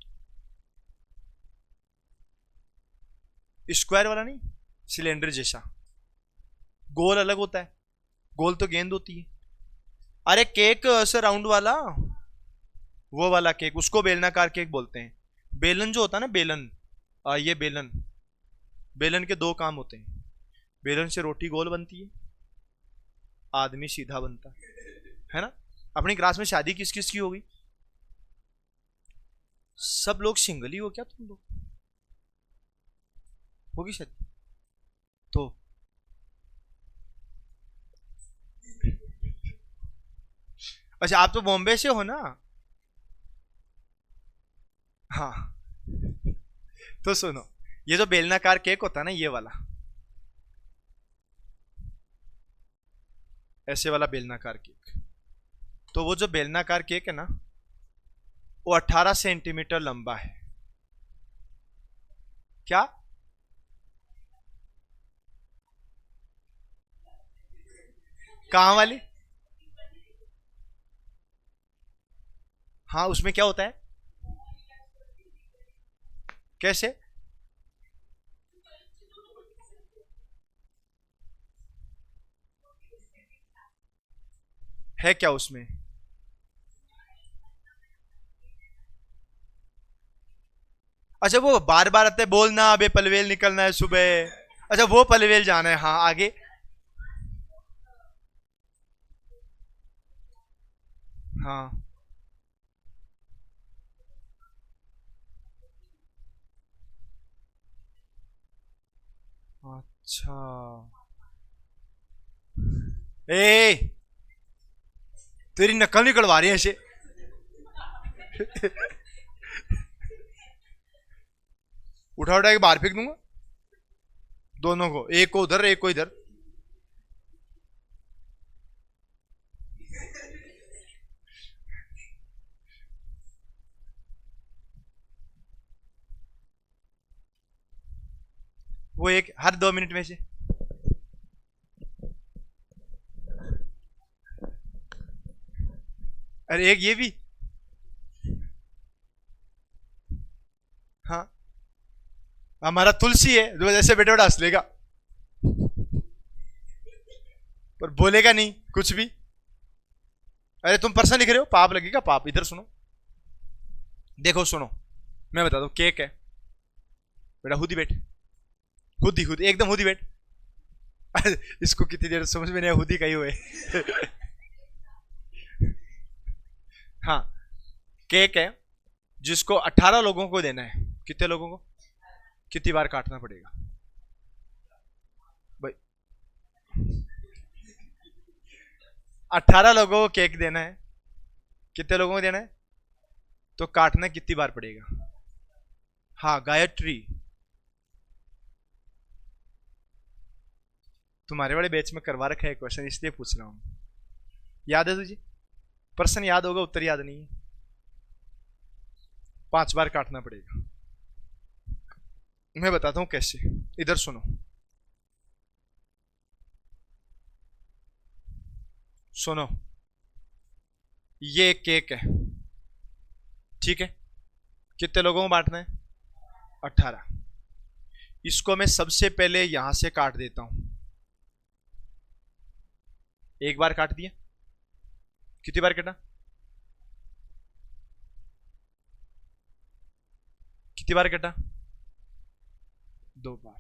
स्क्वायर वाला नहीं, सिलेंडर जैसा। गोल अलग होता है, गोल तो गेंद होती है। अरे केक ऐसे राउंड वाला, वो वाला केक, उसको बेलनाकार केक बोलते हैं। बेलन जो होता है ना, बेलन, ये बेलन, बेलन के 2 काम होते हैं। बेलन से रोटी गोल बनती है, आदमी सीधा बनता है ना? अपनी क्लास में शादी किस किस की होगी? सब लोग सिंगल ही हो क्या? तुम लोग होगी शादी तो? अच्छा आप तो बॉम्बे से हो ना? हाँ। तो सुनो, ये जो बेलनाकार केक होता है ना, ये वाला, ऐसे वाला बेलनाकार केक, तो वो जो बेलनाकार केक है ना, वो 18 सेंटीमीटर लंबा है। क्या? कहाँ वाली? हाँ उसमें क्या होता है? कैसे? है क्या उसमें? अच्छा वो बार बार आते बोलना, अबे पलवेल निकलना है सुबह। अच्छा वो पलवेल जाना है, हाँ आगे। हाँ अच्छा। ए तेरी नकल निकलवा रही है ऐसे। उठा उठा के बाहर फेंक दूंगा दोनों को, एक को उधर एक को इधर। वो एक हर 2 मिनट में से। अरे एक ये भी। हाँ हमारा तुलसी है जो जैसे बेटे बेटा हंस लेगा पर बोलेगा नहीं कुछ भी। अरे तुम पर्सन लिख रहे हो, पाप लगेगा पाप। इधर सुनो, देखो सुनो, मैं बता दूं, केक है बेटा, हुदी बैठ, हुदी हुदी एकदम हुदी बैठ। इसको कितनी देर समझ में नहीं आया, हुदी कही हुए। हाँ केक है जिसको 18 लोगों को देना है। कितने लोगों को, कितनी बार काटना पड़ेगा भाई? 18 लोगों को केक देना है, कितने लोगों को देना है, तो काटना कितनी बार पड़ेगा? हाँ गायत्री, तुम्हारे वाले बैच में करवा रखा है क्वेश्चन, इसलिए पूछ रहा हूं। याद है तुझे? प्रश्न याद होगा, उत्तर याद नहीं है। 5 बार काटना पड़ेगा। मैं बताता हूं कैसे, इधर सुनो। सुनो, ये केक है, ठीक है, कितने लोगों को बांटना है? 18। इसको मैं सबसे पहले यहां से काट देता हूं। एक बार काट दिया, कितनी बार काटा? कितनी बार काटा? 2 बार।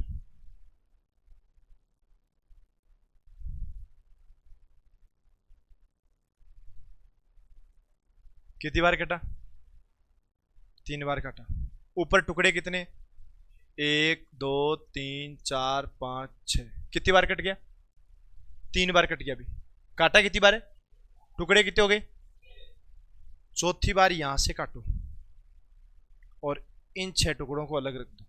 कितनी बार काटा? 3 बार काटा। ऊपर टुकड़े कितने? 1 2 3 4 5 6। कितनी बार कट गया? 3 बार कट गया। अभी काटा कितनी बार है? टुकड़े कितने हो गए? चौथी बार यहां से काटो और इन 6 टुकड़ों को अलग रख दो।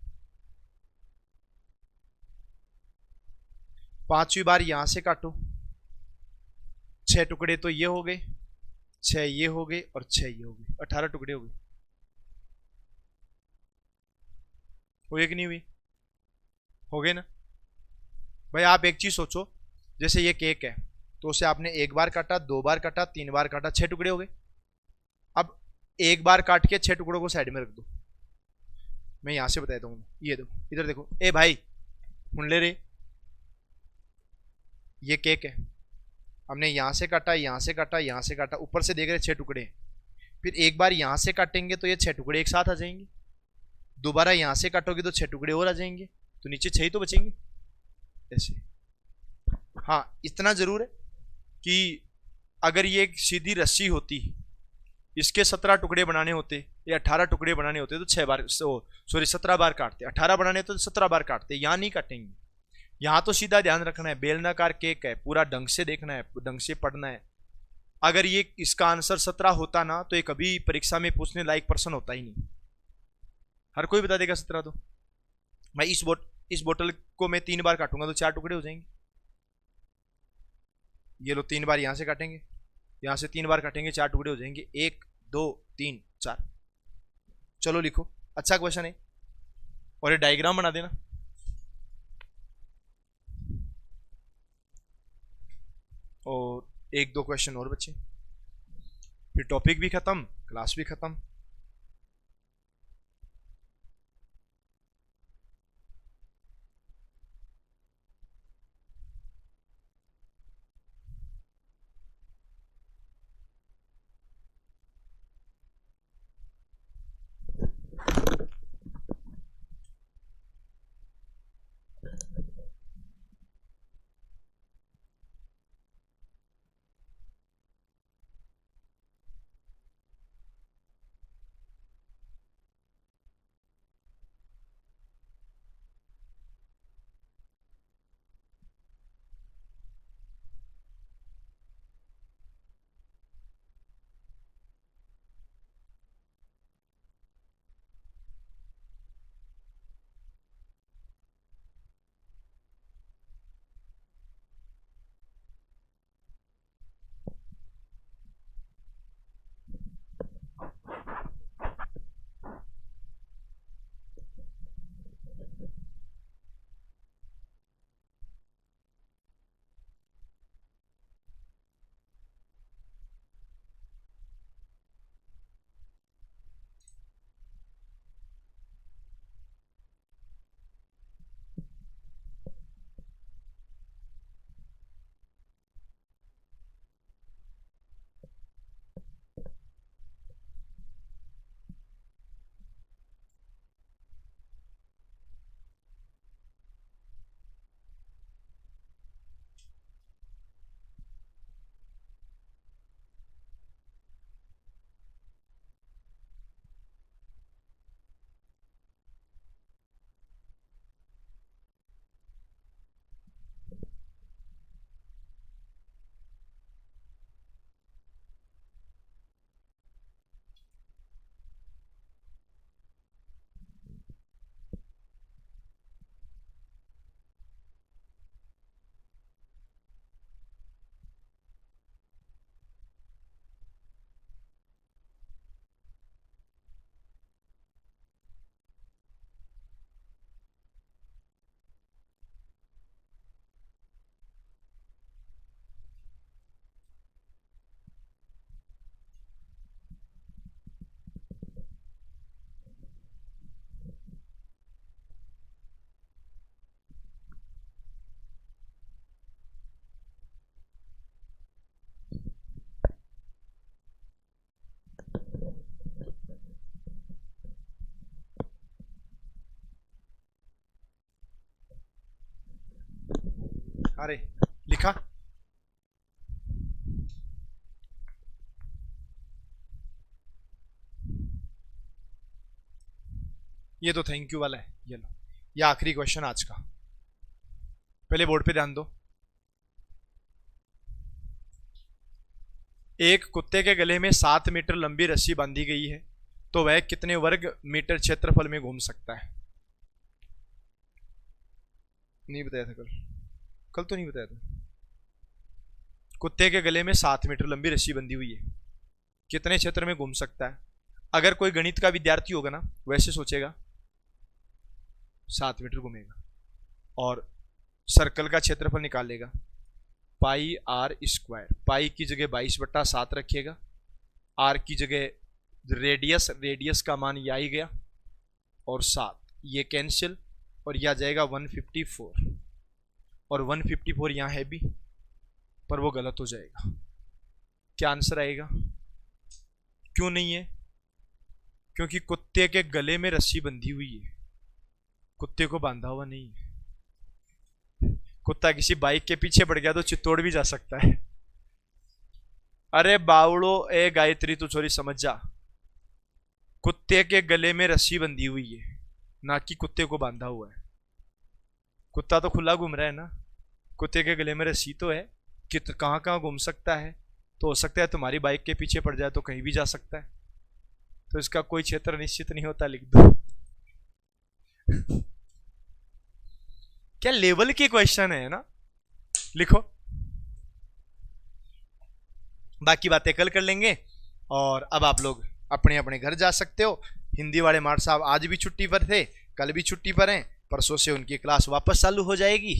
5वीं बार यहां से काटो, 6 टुकड़े तो ये हो गए, 6 ये हो गए और 6 ये हो गए, 18 टुकड़े हो गए। हुए कि नहीं हुई? हो गए ना भाई? आप एक चीज सोचो, जैसे ये केक है तो उसे आपने 1 बार काटा, 2 बार काटा, 3 बार काटा, 6 टुकड़े हो गए। अब 1 बार काट के 6 टुकड़ों को साइड में रख दो। मैं यहां से बताता हूँ, ये दो, इधर देखो, ए भाई सुन ले रे, ये केक है, हमने यहां से काटा, यहां से काटा, यहां से काटा, ऊपर से देख रहे 6 टुकड़े हैं। फिर एक बार यहां से काटेंगे तो ये 6 टुकड़े एक साथ आ जाएंगे, दोबारा यहां से काटोगे तो 6 टुकड़े और आ जाएंगे, तो नीचे 6 ही तो बचेंगे ऐसे। हाँ इतना जरूर है कि अगर ये एक सीधी रस्सी होती, इसके 17 टुकड़े बनाने होते या 18 टुकड़े बनाने होते तो 6 बार, सॉरी 17 बार काटते। 18 बनाने तो 17 बार काटते, यहां नहीं काटेंगे। यहां तो सीधा ध्यान रखना है, बेलनाकार केक है, पूरा ढंग से देखना है, ढंग से पढ़ना है। अगर ये इसका आंसर 17 होता ना तो ये कभी परीक्षा में पूछने लायक प्रश्न होता ही नहीं। हर कोई बता देगा 17। तो भाई इस बोतल को मैं 3 बार काटूंगा तो 4 टुकड़े हो जाएंगे। ये लो 3 बार यहां से काटेंगे, यहां से 3 बार काटेंगे, 4 टुकड़े हो जाएंगे। 1 2 3 4। चलो लिखो, अच्छा क्वेश्चन है, और ये डायग्राम बना देना। और 1 2 क्वेश्चन और बच्चे, फिर टॉपिक भी खत्म, क्लास भी खत्म। अरे लिखा, ये तो थैंक यू वाला है, ये लो, ये आखिरी क्वेश्चन आज का। पहले बोर्ड पे ध्यान दो। एक कुत्ते के गले में 7 मीटर लंबी रस्सी बांधी गई है, तो वह कितने वर्ग मीटर क्षेत्रफल में घूम सकता है? नहीं बताया था कल, कल तो नहीं बताया था। कुत्ते के गले में 7 मीटर लंबी रस्सी बंधी हुई है, कितने क्षेत्र में घूम सकता है? अगर कोई गणित का विद्यार्थी होगा ना, वैसे सोचेगा 7 मीटर घूमेगा, और सर्कल का क्षेत्रफल निकालेगा, पाई आर स्क्वायर, पाई की जगह 22/7 रखिएगा, आर की जगह रेडियस, रेडियस का मान यह ही गया, और 7 ये कैंसिल, और यह जाएगा 154, और 154 यहाँ है भी, पर वो गलत हो जाएगा। क्या आंसर आएगा? क्यों नहीं है? क्योंकि कुत्ते के गले में रस्सी बंधी हुई है, कुत्ते को बांधा हुआ नहीं है। कुत्ता किसी बाइक के पीछे पड़ गया तो चित्तौड़ भी जा सकता है। अरे बावड़ो, ए गायत्री तू छोरी समझ जा, कुत्ते के गले में रस्सी बंधी हुई है, ना कि कुत्ते को बांधा हुआ है। कुत्ता तो खुला घूम रहा है ना, कुत्ते के गले में रस्सी तो है, कित कहाँ कहाँ घूम सकता है, तो हो सकता है तुम्हारी बाइक के पीछे पड़ जाए तो कहीं भी जा सकता है, तो इसका कोई क्षेत्र निश्चित नहीं होता, लिख दो। क्या लेवल की क्वेश्चन है ना, लिखो। बाकी बातें कल कर लेंगे, और अब आप लोग अपने अपने घर जा सकते हो। हिंदी वाले मार साहब आज भी छुट्टी पर थे, कल भी छुट्टी पर हैं, परसों से उनकी क्लास वापस चालू हो जाएगी।